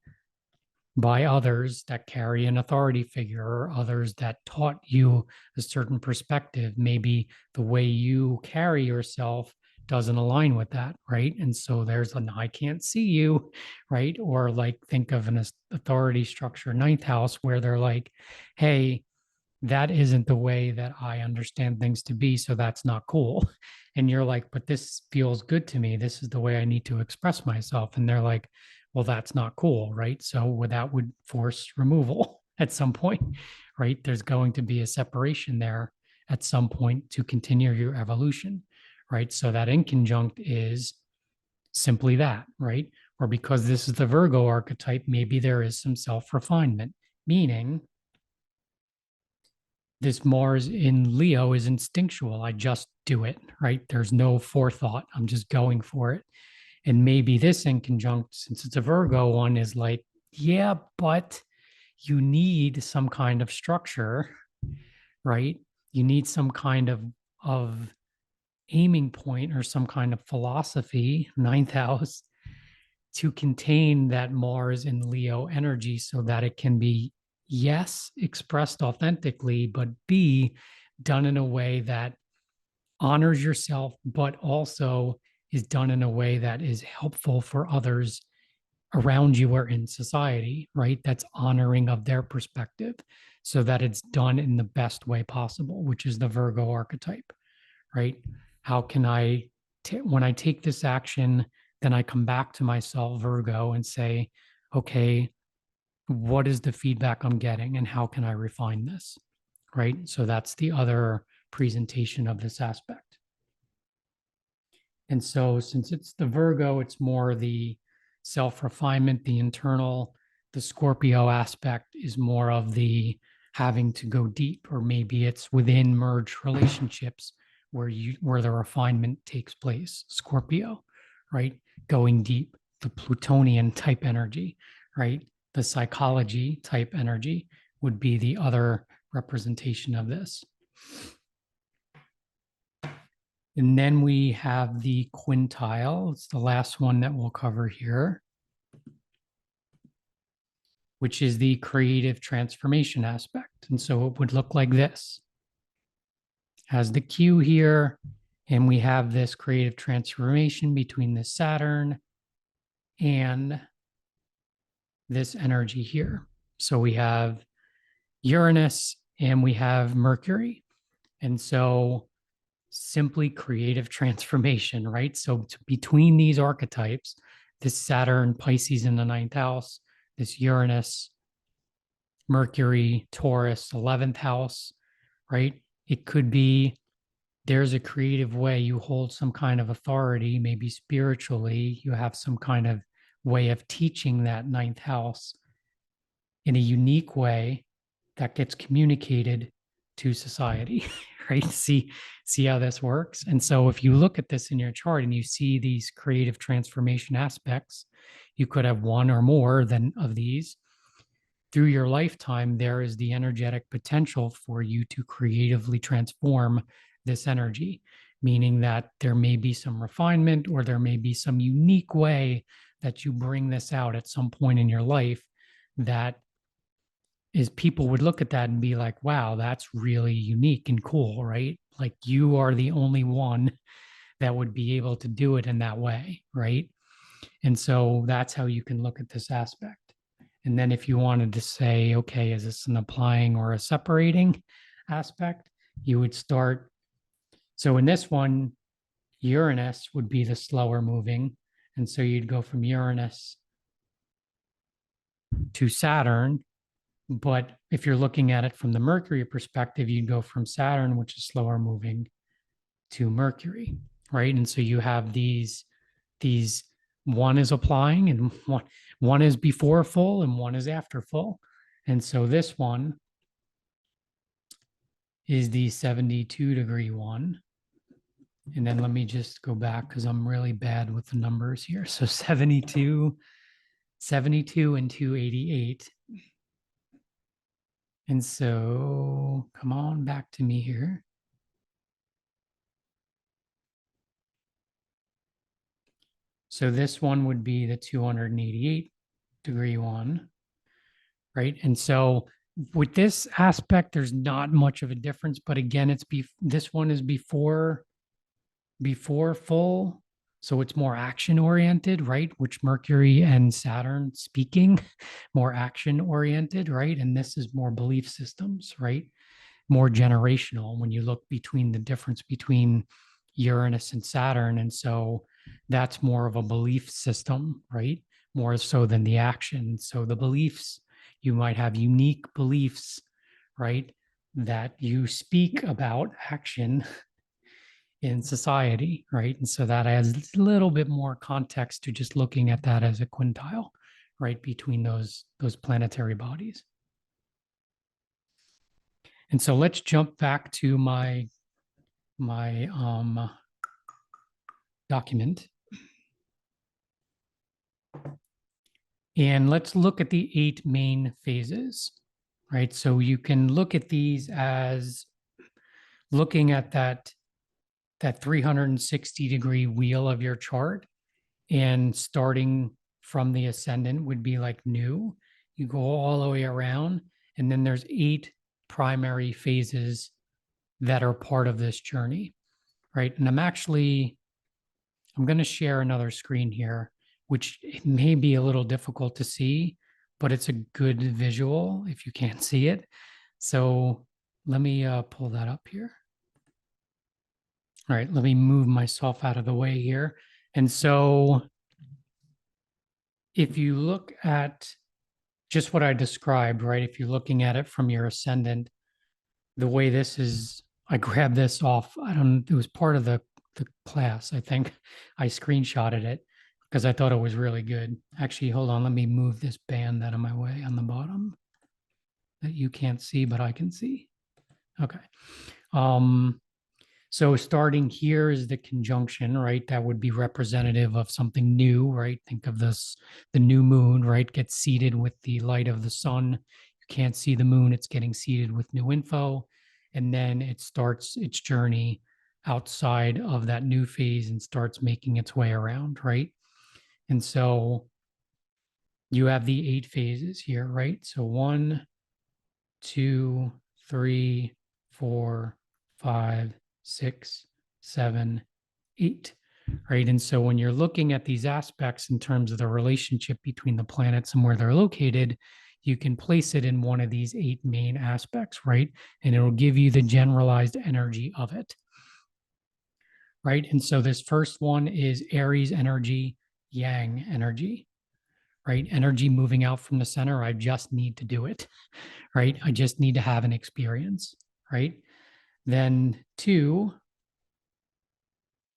by others that carry an authority figure or others that taught you a certain perspective. Maybe the way you carry yourself doesn't align with that, right? And so there's an I can't see you, right? Or like think of an authority structure, ninth house, where they're like, hey, that isn't the way that I understand things to be. So that's not cool. And you're like, but this feels good to me. This is the way I need to express myself. And they're like, well, that's not cool. Right. So that would force removal at some point, right? There's going to be a separation there at some point to continue your evolution. Right. So that inconjunct is simply that, right? or because this is the Virgo archetype, maybe there is some self-refinement, meaning this Mars in Leo is instinctual. I just do it, right? There's no forethought. I'm just going for it. And maybe this in conjunct, since it's a Virgo one, is like, yeah, but you need some kind of structure, right? You need some kind of aiming point or some kind of philosophy, ninth house, to contain that Mars in Leo energy so that it can be, yes, expressed authentically, but B, done in a way that honors yourself, but also is done in a way that is helpful for others around you or in society, right? That's honoring of their perspective so that it's done in the best way possible, which is the Virgo archetype, right? How can when I take this action, then I come back to myself, Virgo, and say, okay, what is the feedback I'm getting and how can I refine this, right? So that's the other presentation of this aspect. And so, since it's the Virgo, it's more the self refinement, the internal. The Scorpio aspect is more of the having to go deep, or maybe it's within merged relationships where the refinement takes place. Scorpio, right? Going deep, the Plutonian type energy, right? The psychology type energy would be the other representation of this. And then we have the quintile. It's the last one that we'll cover here, which is the creative transformation aspect. And so it would look like this. Has the Q here, and we have this creative transformation between the Saturn and this energy here. So we have Uranus and we have Mercury. And so simply creative transformation, right? So between these archetypes, this Saturn, Pisces in the ninth house, this Uranus, Mercury, Taurus, 11th house, right? It could be there's a creative way you hold some kind of authority, maybe spiritually, you have some kind of way of teaching that ninth house in a unique way that gets communicated to society, right? See how this works. And so if you look at this in your chart and you see these creative transformation aspects, you could have one or more than of these. Through your lifetime, there is the energetic potential for you to creatively transform this energy, meaning that there may be some refinement or there may be some unique way that you bring this out at some point in your life that is people would look at that and be like, wow, that's really unique and cool, right? Like you are the only one that would be able to do it in that way, right? And so that's how you can look at this aspect. And then if you wanted to say, okay, is this an applying or a separating aspect? You would start. So in this one, Uranus would be the slower moving. And so you'd go from Uranus to Saturn. But if you're looking at it from the Mercury perspective, you'd go from Saturn, which is slower moving, to Mercury, right? And so you have these one is applying and one is before full and one is after full. And so this one is the 72-degree one. And then let me just go back because I'm really bad with the numbers here. So 72 and 288. And so come on back to me here. So this one would be the 288-degree one, right? And so with this aspect, there's not much of a difference, but again, this one is before full, so it's more action oriented, right? Which Mercury and Saturn speaking, more action oriented, right? And this is more belief systems, right? More generational when you look between the difference between Uranus and Saturn. And so that's more of a belief system, right? More so than the action. So the beliefs, you might have unique beliefs, right? That you speak about action in society, right? And so that adds a little bit more context to just looking at that as a quintile, right, between those planetary bodies. And so let's jump back to my document. And let's look at the 8 main phases, right? So you can look at these as looking at that 360-degree wheel of your chart, and starting from the ascendant would be like new. You go all the way around, and then there's 8 primary phases that are part of this journey, right? And I'm going to share another screen here, which may be a little difficult to see, but it's a good visual if you can't see it. So let me pull that up here. All right, let me move myself out of the way here. And so if you look at just what I described, right, if you're looking at it from your ascendant, the way this is, I grabbed this off, it was part of the class. I think I screenshotted it because I thought it was really good. Actually, hold on, let me move this band out of my way on the bottom that you can't see, but I can see. Okay. So starting here is the conjunction, right? That would be representative of something new, right? Think of this, the new moon, right? Gets seeded with the light of the sun. You can't see the moon, it's getting seeded with new info. And then it starts its journey outside of that new phase and starts making its way around, right? And so you have the 8 phases here, right? So 1, 2, 3, 4, 5, 6, 7, 8, right? And so when you're looking at these aspects in terms of the relationship between the planets and where they're located, you can place it in one of these 8 main aspects, right? And it'll give you the generalized energy of it, right? And so this first one is Aries energy, Yang energy, right? Energy moving out from the center. I just need to do it, right? I just need to have an experience, right? Then 2,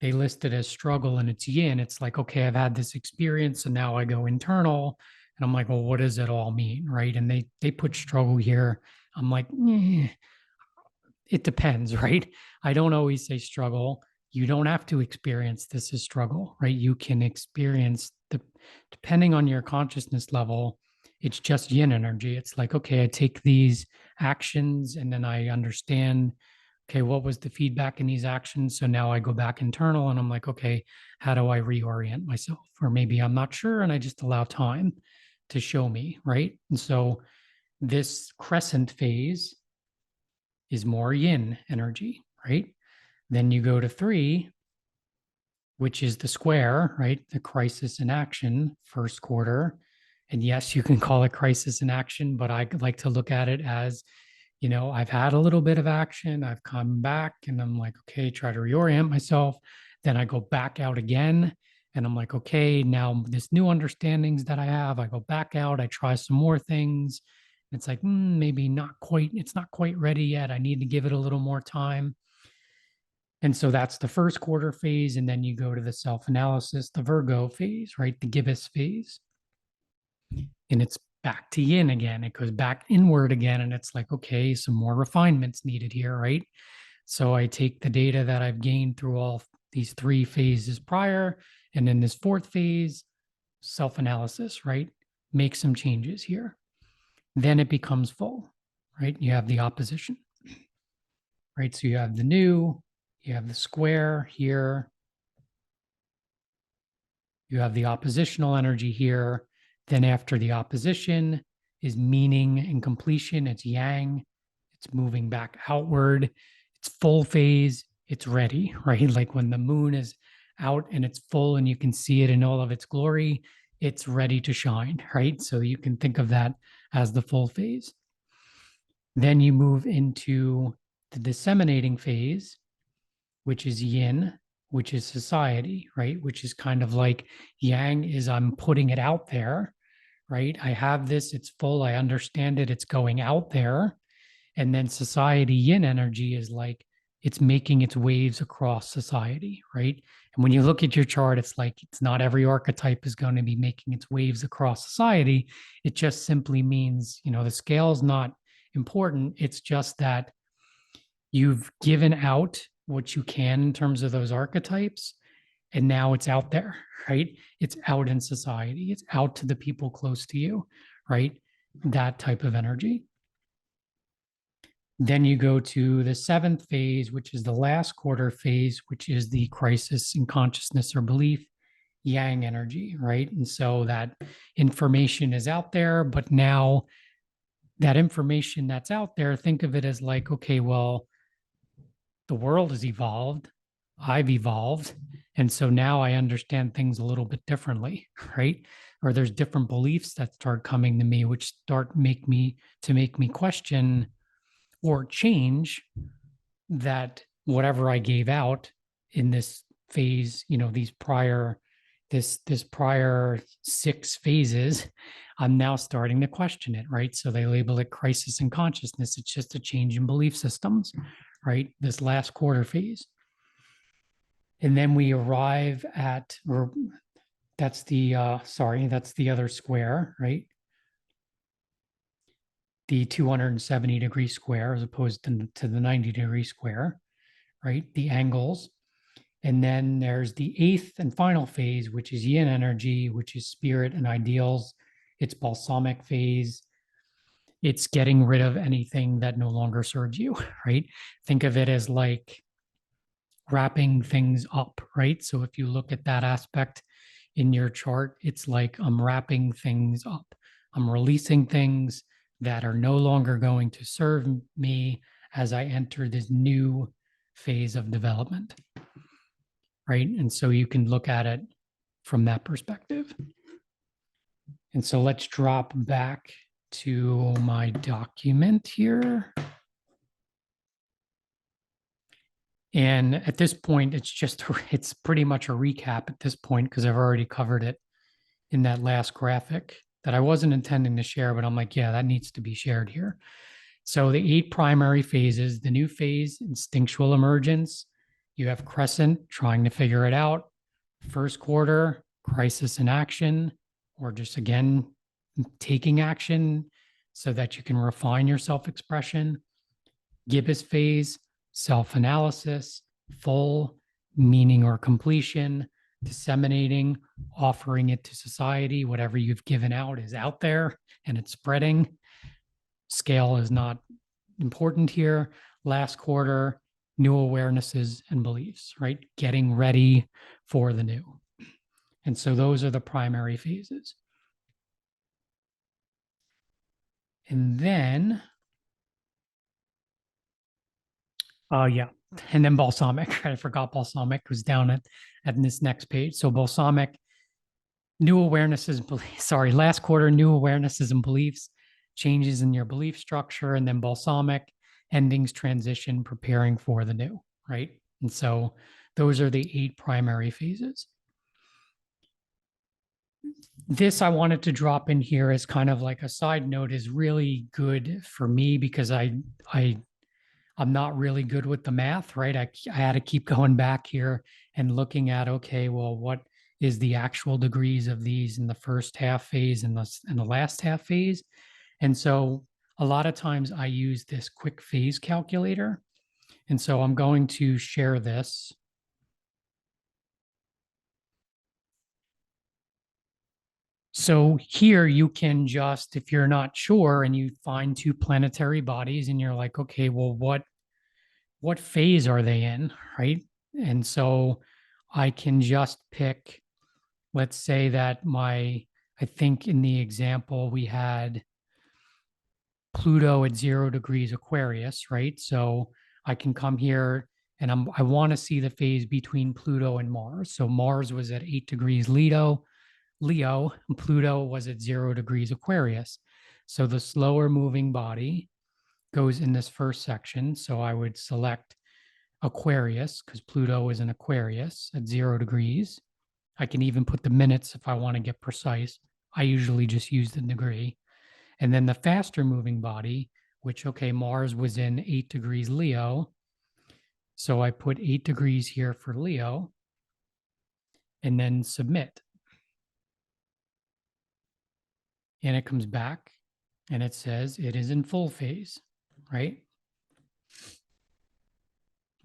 they list it as struggle, and it's yin. It's like, okay, I've had this experience and now I go internal, and I'm like, well, what does it all mean, right? And they put struggle here. I'm like, it depends, right? I don't always say struggle. You don't have to experience this as struggle, right? You can experience depending on your consciousness level, it's just yin energy. It's like, okay, I take these actions and then I understand, okay, what was the feedback in these actions? So now I go back internal and I'm like, okay, how do I reorient myself? Or maybe I'm not sure and I just allow time to show me, right? And so this crescent phase is more yin energy, right? Then you go to 3, which is the square, right? The crisis in action, first quarter. And yes, you can call it crisis in action, but I like to look at it as, I've had a little bit of action, I've come back and I'm like, okay, try to reorient myself. Then I go back out again and I'm like, okay, now this new understandings that I have, I go back out, I try some more things. It's like, maybe not quite, it's not quite ready yet. I need to give it a little more time. And so that's the first quarter phase. And then you go to the self analysis, the Virgo phase, right? The gibbous phase. And it's back to yin again. It goes back inward again. And it's like, okay, some more refinements needed here, right? So I take the data that I've gained through all these 3 phases prior. And in this 4th phase, self analysis, right? Make some changes here. Then it becomes full, right? You have the opposition, right? So you have the new, you have the square here, you have the oppositional energy here. Then after the opposition is meaning and completion, it's yang, it's moving back outward, it's full phase, it's ready, right? Like when the moon is out and it's full and you can see it in all of its glory, it's ready to shine, right? So you can think of that as the full phase. Then you move into the disseminating phase, which is yin, which is society, right? Which is kind of like yang is I'm putting it out there, right? I have this, it's full, I understand it, it's going out there. And then society yin energy is like it's making its waves across society, right? And when you look at your chart, it's like it's not every archetype is going to be making its waves across society. It just simply means, the scale is not important. It's just that you've given out what you can in terms of those archetypes, and now it's out there, right? It's out in society, it's out to the people close to you, right? That type of energy. Then you go to the seventh phase, which is the last quarter phase, which is the crisis in consciousness or belief, yang energy, right? And so that information is out there, but now that information that's out there, think of it as like, okay, well, the world has evolved, I've evolved. And so now I understand things a little bit differently, right? Or there's different beliefs that start coming to me, which start make me question or change that whatever I gave out in this phase, these prior this prior 6 phases, I'm now starting to question it, right? So they label it crisis in consciousness. It's just a change in belief systems, right? This last quarter phase. And then we arrive at, or that's the that's the other square, right? The 270-degree square as opposed to the 90-degree square, right? The angles. And then there's the 8th and final phase, which is yin energy, which is spirit and ideals. It's balsamic phase. It's getting rid of anything that no longer serves you, right? Think of it as like wrapping things up, right? So if you look at that aspect in your chart, it's like I'm wrapping things up. I'm releasing things that are no longer going to serve me as I enter this new phase of development, right? And so you can look at it from that perspective. And so let's drop back to my document here. And at this point, it's pretty much a recap at this point because I've already covered it in that last graphic that I wasn't intending to share, but I'm like, yeah, that needs to be shared here. So the 8 primary phases, the new phase, instinctual emergence, you have crescent, trying to figure it out. First quarter, crisis in action, or just again, taking action so that you can refine your self-expression. Gibbous phase, self-analysis, full, meaning or completion, disseminating, offering it to society. Whatever you've given out is out there and it's spreading. Scale is not important here. Last quarter, new awarenesses and beliefs, right? Getting ready for the new. And so those are the primary phases. And then, and then balsamic. I forgot balsamic was down at this next page. So balsamic, new awarenesses, last quarter, new awarenesses and beliefs, changes in your belief structure, and then balsamic, endings, transition, preparing for the new, right? And so those are the 8 primary phases. This I wanted to drop in here as kind of like a side note is really good for me because I'm not really good with the math, right? I had to keep going back here and looking at, okay, well, what is the actual degrees of these in the first half phase and the last half phase? And so a lot of times I use this quick phase calculator. And so I'm going to share this. So here you can just, if you're not sure and you find 2 planetary bodies and you're like, okay, well, what phase are they in, right? And so I can just pick, let's say that I think in the example we had Pluto at 0 degrees Aquarius, right? So I can come here and I want to see the phase between Pluto and Mars. So Mars was at 8 degrees Leo, and Pluto was at 0 degrees Aquarius. So the slower moving body goes in this first section. So I would select Aquarius because Pluto is in Aquarius at 0 degrees. I can even put the minutes if I want to get precise. I usually just use the degree. And then the faster moving body, which, okay, Mars was in 8 degrees Leo. So I put 8 degrees here for Leo and then submit. And it comes back and it says it is in full phase, right?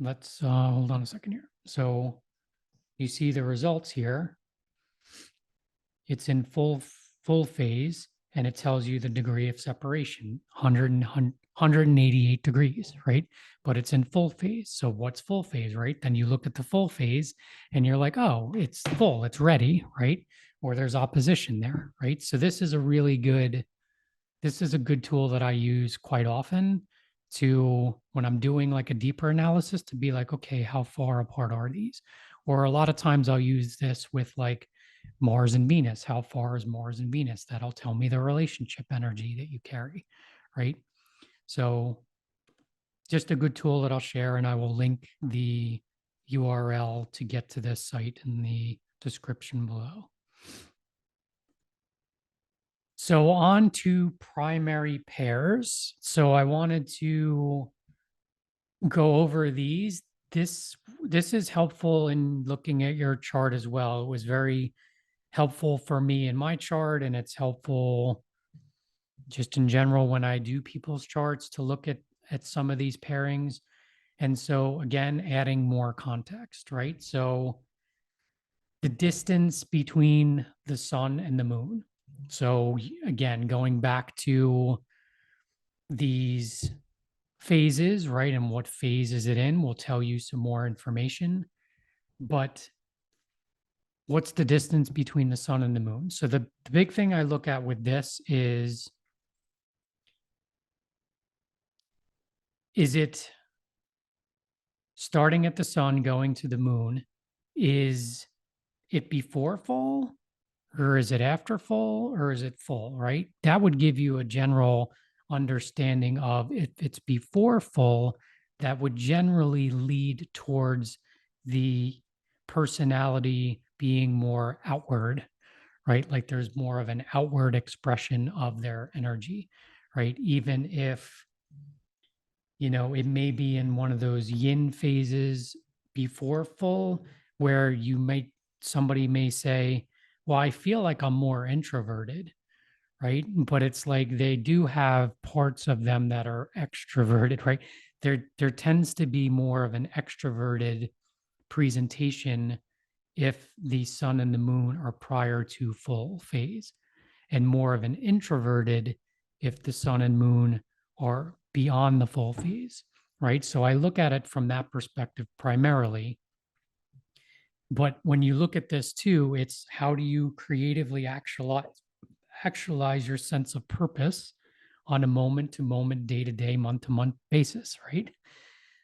Let's hold on a second here. So you see the results here. It's in full phase and it tells you the degree of separation, 188 degrees, right? But it's in full phase. So what's full phase, right? Then you look at the full phase and you're like, oh, it's full, it's ready, right? Or there's opposition there, right? So this is a good tool that I use quite often to when I'm doing like a deeper analysis to be like, okay, how far apart are these? Or a lot of times I'll use this with like Mars and Venus. How far is Mars and Venus? That'll tell me the relationship energy that you carry, right? So just a good tool that I'll share, and I will link the URL to get to this site in the description below. So on to primary pairs. So I wanted to go over these. This is helpful in looking at your chart as well. It was very helpful for me in my chart, and it's helpful just in general when I do people's charts to look at some of these pairings. And so again, adding more context, right? So the distance between the sun and the moon. So again, going back to these phases, right? And what phase is it in? Will tell you some more information. But what's the distance between the sun and the moon? So the big thing I look at with this is it starting at the sun going to the moon? Is it before fall or is it after fall or is it full, right? That would give you a general understanding of if it's before full, that would generally lead towards the personality being more outward, right? Like there's more of an outward expression of their energy, right? Even if, it may be in one of those yin phases before full, where somebody may say, well, I feel like I'm more introverted, right? But it's like they do have parts of them that are extroverted, right? There tends to be more of an extroverted presentation if the sun and the moon are prior to full phase, and more of an introverted if the sun and moon are beyond the full phase, right? So I look at it from that perspective primarily. But when you look at this too, it's how do you creatively actualize your sense of purpose on a moment to moment, day to day, month to month basis, right?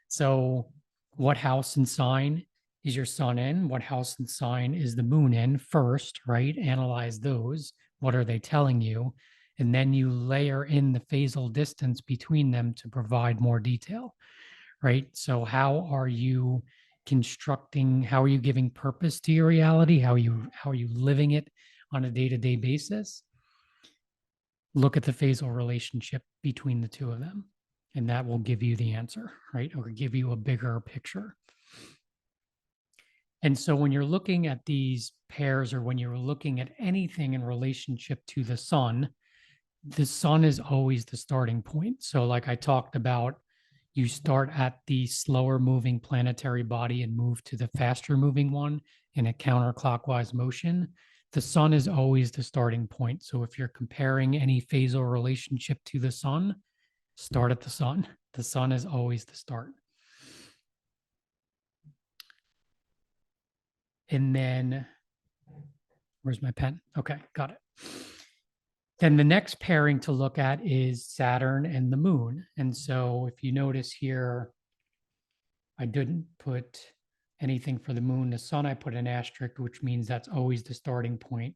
So, what house and sign is your sun in? What house and sign is the moon in first, right? Analyze those. What are they telling you? And then you layer in the phasal distance between them to provide more detail, right? So, how are you how are you giving purpose to your reality? How are you living it on a day-to-day basis? Look at the phasal relationship between the two of them, and that will give you the answer, right? Or give you a bigger picture. And so when you're looking at these pairs, or when you're looking at anything in relationship to the sun is always the starting point. So like I talked about, you start at the slower moving planetary body and move to the faster moving one in a counterclockwise motion. The sun is always the starting point. So if you're comparing any phasal relationship to the sun, start at the sun. The sun is always the start. And then, where's my pen? Okay, got it. Then the next pairing to look at is Saturn and the moon. And so if you notice here, I didn't put anything for the moon. The sun, I put an asterisk, which means that's always the starting point.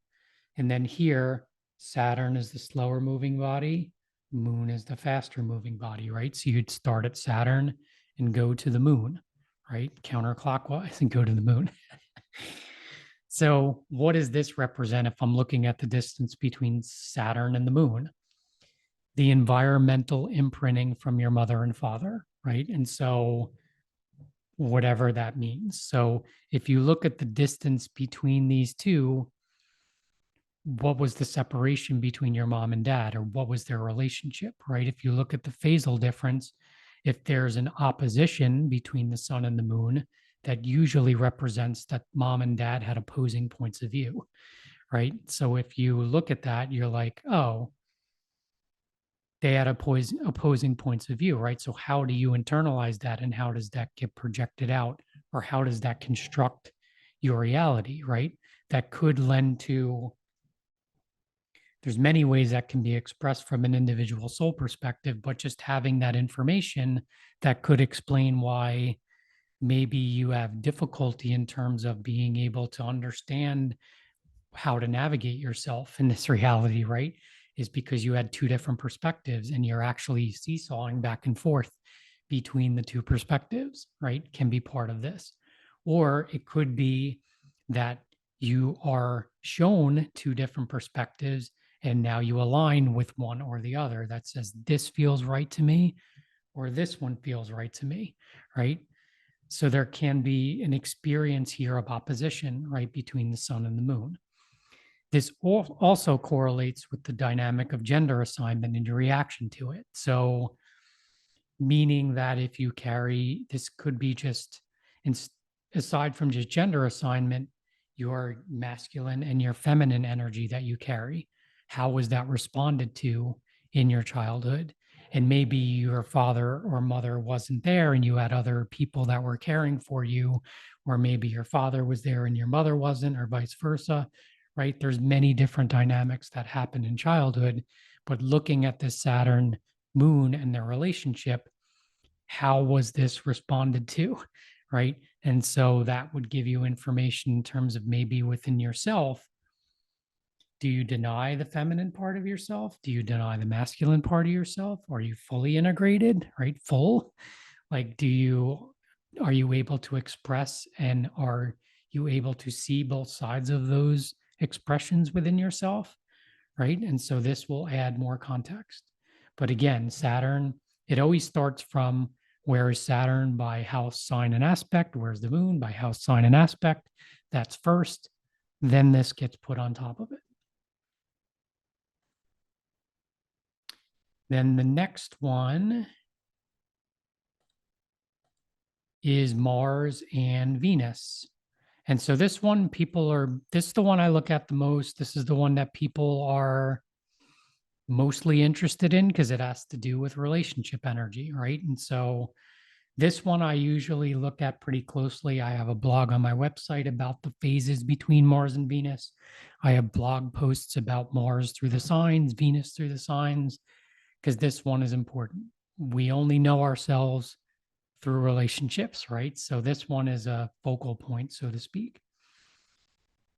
And then here, Saturn is the slower moving body, moon is the faster moving body, right? So you'd start at Saturn and go to the moon, right? Counterclockwise and go to the moon. So what does this represent if I'm looking at the distance between Saturn and the moon? The environmental imprinting from your mother and father, right? And so whatever that means. So if you look at the distance between these two, what was the separation between your mom and dad, or what was their relationship, right? If you look at the phasal difference, if there's an opposition between the sun and the moon, that usually represents that mom and dad had opposing points of view, right? So if you look at that, you're like, oh, they had opposing points of view, right? So how do you internalize that, and how does that get projected out, or how does that construct your reality, right? That could lend to, there's many ways that can be expressed from an individual soul perspective, but just having that information that could explain why maybe you have difficulty in terms of being able to understand how to navigate yourself in this reality, right? Is because you had two different perspectives and you're actually seesawing back and forth between the two perspectives, right? Can be part of this. Or it could be that you are shown two different perspectives and now you align with one or the other that says, this feels right to me, or this one feels right to me, right? So there can be an experience here of opposition, right, between the sun and the moon. This also correlates with the dynamic of gender assignment and your reaction to it. So, meaning that if you carry, this could be just, aside from just gender assignment, your masculine and your feminine energy that you carry. How was that responded to in your childhood? And maybe your father or mother wasn't there and you had other people that were caring for you, or maybe your father was there and your mother wasn't, or vice versa, right? There's many different dynamics that happen in childhood, but looking at this Saturn moon and their relationship, how was this responded to, right? And so that would give you information in terms of maybe within yourself. Do you deny the feminine part of yourself? Do you deny the masculine part of yourself? Are you fully integrated, right? Full? Like, are you able to express, and are you able to see both sides of those expressions within yourself? Right. And so this will add more context. But again, Saturn, it always starts from, where is Saturn by house, sign, and aspect? Where's the moon by house, sign, and aspect? That's first. Then this gets put on top of it. Then the next one is Mars and Venus. And so this one, this is the one I look at the most. This is the one that people are mostly interested in because it has to do with relationship energy, right? And so this one I usually look at pretty closely. I have a blog on my website about the phases between Mars and Venus. I have blog posts about Mars through the signs, Venus through the signs, because this one is important. We only know ourselves through relationships, right? So this one is a focal point, so to speak.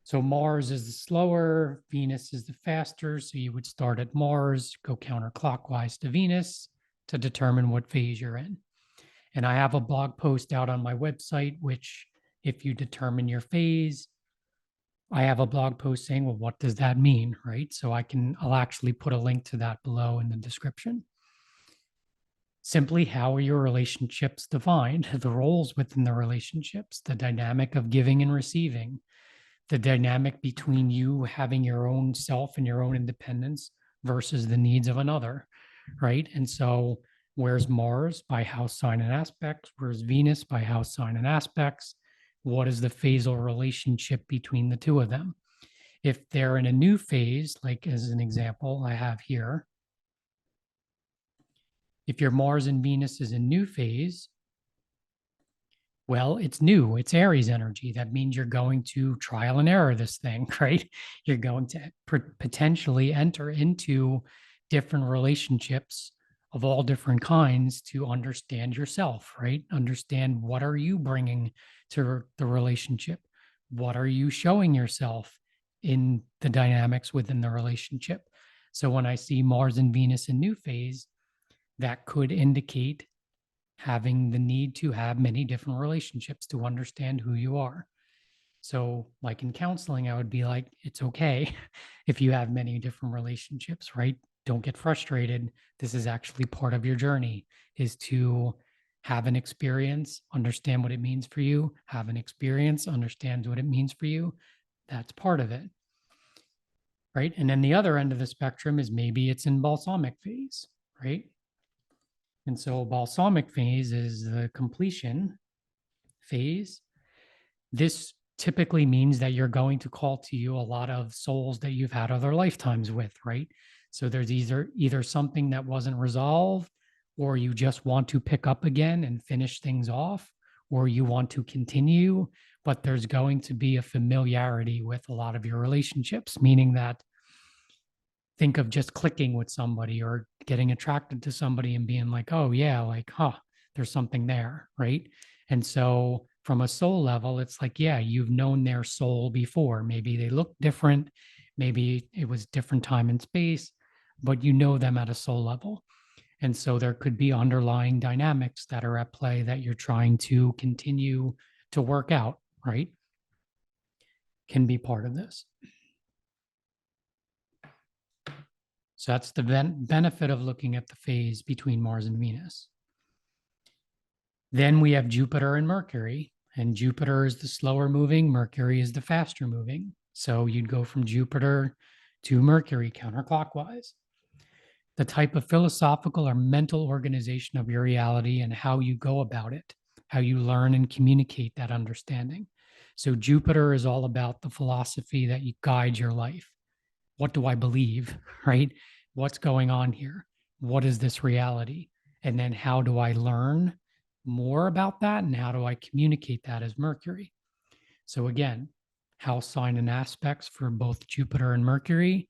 So Mars is the slower, Venus is the faster. So you would start at Mars, go counterclockwise to Venus to determine what phase you're in. And I have a blog post out on my website, which, if you determine your phase, I have a blog post saying, well, what does that mean? Right. So I'll actually put a link to that below in the description. Simply, how are your relationships defined? The roles within the relationships, the dynamic of giving and receiving, the dynamic between you having your own self and your own independence versus the needs of another, right? And so, where's Mars by house, sign, and aspects? Where's Venus by house, sign, and aspects? What is the phasal relationship between the two of them? If they're in a new phase, like as an example I have here, if your Mars and Venus is a new phase, well, it's new, it's Aries energy. That means you're going to trial and error this thing, right? You're going to potentially enter into different relationships of all different kinds to understand yourself, right? Understand, what are you bringing to the relationship? What are you showing yourself in the dynamics within the relationship? So when I see Mars and Venus in new phase, that could indicate having the need to have many different relationships to understand who you are. So, like in counseling, I would be like, it's okay if you have many different relationships, right? Don't get frustrated. This is actually part of your journey, is to have an experience, understand what it means for you, have an experience, understands what it means for you. That's part of it, right? And then the other end of the spectrum is maybe it's in balsamic phase, right? And so balsamic phase is the completion phase. This typically means that you're going to call to you a lot of souls that you've had other lifetimes with, right? So there's either something that wasn't resolved, or you just want to pick up again and finish things off, or you want to continue, but there's going to be a familiarity with a lot of your relationships, meaning that think of just clicking with somebody or getting attracted to somebody and being like, oh yeah, like, huh, there's something there, right? And so from a soul level, it's like, yeah, you've known their soul before. Maybe they look different, maybe it was different time and space, but you know them at a soul level. And so there could be underlying dynamics that are at play that you're trying to continue to work out, right? Can be part of this. So that's the benefit of looking at the phase between Mars and Venus. Then we have Jupiter and Mercury, and Jupiter is the slower moving, Mercury is the faster moving. So you'd go from Jupiter to Mercury counterclockwise. The type of philosophical or mental organization of your reality and how you go about it, how you learn and communicate that understanding. So Jupiter is all about the philosophy that you guide your life. What do I believe, right? What's going on here? What is this reality? And then how do I learn more about that? And how do I communicate that as Mercury? So again, house sign and aspects for both Jupiter and Mercury.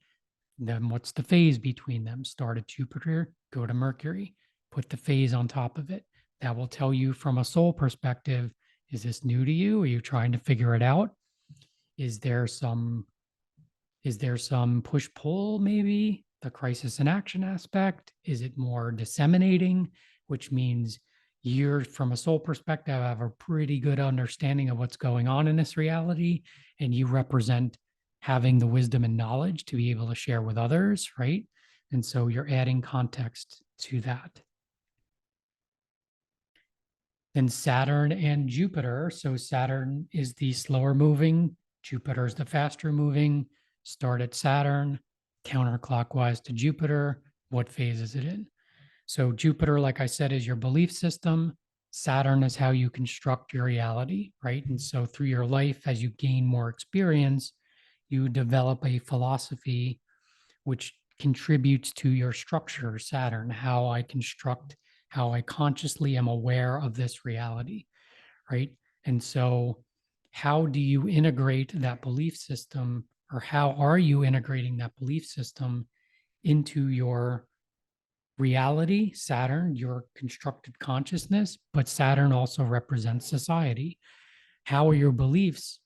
Then what's the phase between them? Start at Jupiter, go to Mercury, put the phase on top of it. That will tell you from a soul perspective, is this new to you? Are you trying to figure it out? Is there some push pull, maybe the crisis and action aspect? Is it more disseminating, which means you're from a soul perspective have a pretty good understanding of what's going on in this reality, and you represent having the wisdom and knowledge to be able to share with others, right? And so you're adding context to that. Then Saturn and Jupiter. So Saturn is the slower moving, Jupiter is the faster moving. Start at Saturn, counterclockwise to Jupiter. What phase is it in? So Jupiter, like I said, is your belief system. Saturn is how you construct your reality, right? And so through your life, as you gain more experience, you develop a philosophy which contributes to your structure, Saturn, how I construct, how I consciously am aware of this reality, right? And so how do you integrate that belief system, or how are you integrating that belief system into your reality, Saturn, your constructed consciousness, but Saturn also represents society. How are your beliefs?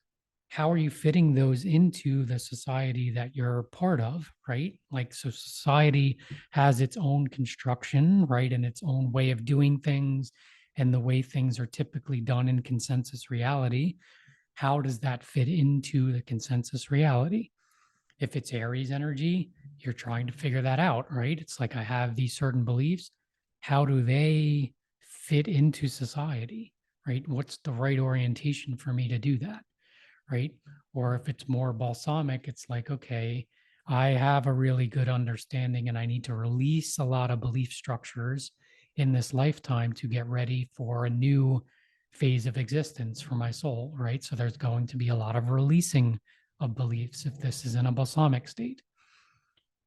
How are you fitting those into the society that you're part of, right? Like, so society has its own construction, right? And its own way of doing things and the way things are typically done in consensus reality. How does that fit into the consensus reality? If it's Aries energy, you're trying to figure that out, right? It's like, I have these certain beliefs. How do they fit into society, right? What's the right orientation for me to do that, right? Or if it's more balsamic, it's like, okay, I have a really good understanding and I need to release a lot of belief structures in this lifetime to get ready for a new phase of existence for my soul, right? So there's going to be a lot of releasing of beliefs if this is in a balsamic state,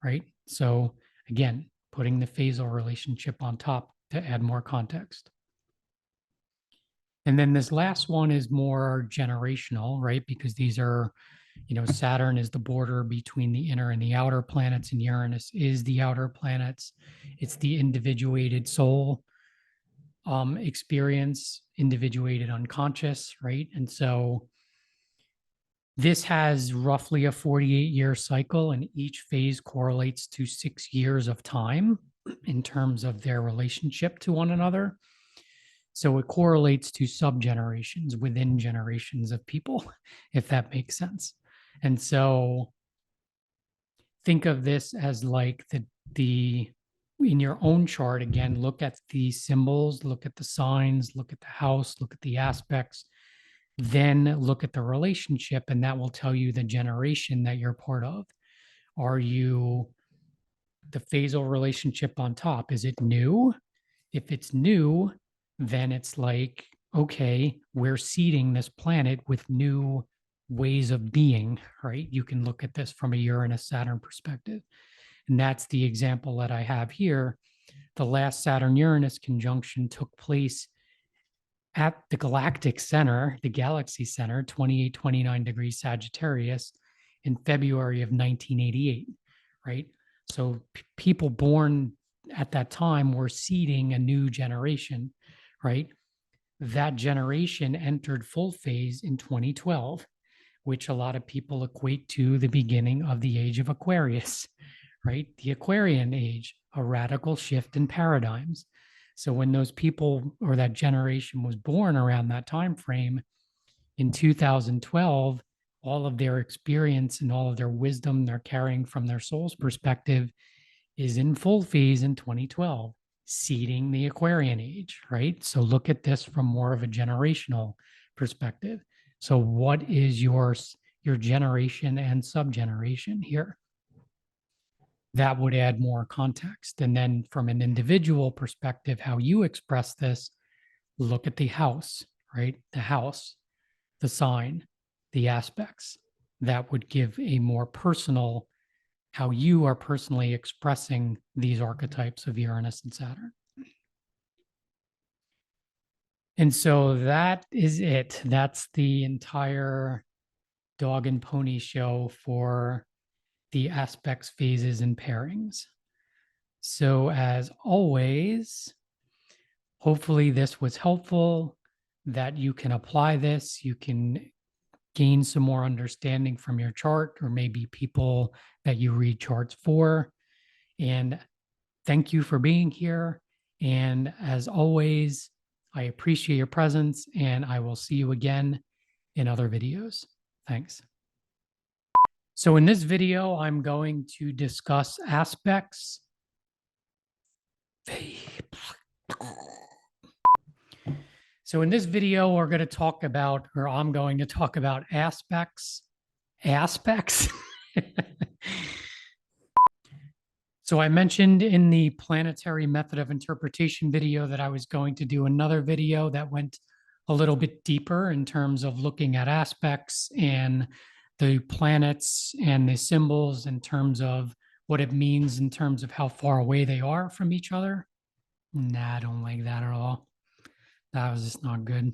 right? So again, putting the phasal relationship on top to add more context. And then this last one is more generational, right? Because these are, Saturn is the border between the inner and the outer planets, and Uranus is the outer planets. It's the individuated soul experience, individuated unconscious, right? And so this has roughly a 48-year cycle, and each phase correlates to 6 years of time in terms of their relationship to one another. So it correlates to subgenerations within generations of people, if that makes sense. And so think of this as like the in your own chart, again, look at the symbols, look at the signs, look at the house, look at the aspects, then look at the relationship, and that will tell you the generation that you're part of. Are you the phasal relationship on top? Is it new? If it's new, then it's like, okay, we're seeding this planet with new ways of being, right? You can look at this from a Uranus Saturn perspective. And that's the example that I have here. The last Saturn Uranus conjunction took place at the galactic center, the galaxy center, 28, 29 degrees Sagittarius in February of 1988, right? So people born at that time were seeding a new generation, right? That generation entered full phase in 2012, which a lot of people equate to the beginning of the age of Aquarius, right? The Aquarian age, a radical shift in paradigms. So when those people or that generation was born around that time frame in 2012, all of their experience and all of their wisdom they're carrying from their soul's perspective is in full phase in 2012, seeding the Aquarian age, right? So look at this from more of a generational perspective. So what is your generation and subgeneration here? That would add more context. And then from an individual perspective, how you express this, look at the house, right? The house, the sign, the aspects. That would give a more personal, how you are personally expressing these archetypes of Uranus and Saturn. And so that is it. That's the entire dog and pony show for the aspects, phases, and pairings. So as always, hopefully this was helpful, that you can apply this, you can gain some more understanding from your chart, or maybe people that you read charts for. And thank you for being here. And as always, I appreciate your presence, and I will see you again in other videos. Thanks. So in this video, I'm going to discuss aspects. So in this video, we're going to talk about, or I'm going to talk about aspects. So I mentioned in the planetary method of interpretation video that I was going to do another video that went a little bit deeper in terms of looking at aspects and the planets and the symbols in terms of what it means in terms of how far away they are from each other. Nah, I don't like that at all. That was just not good.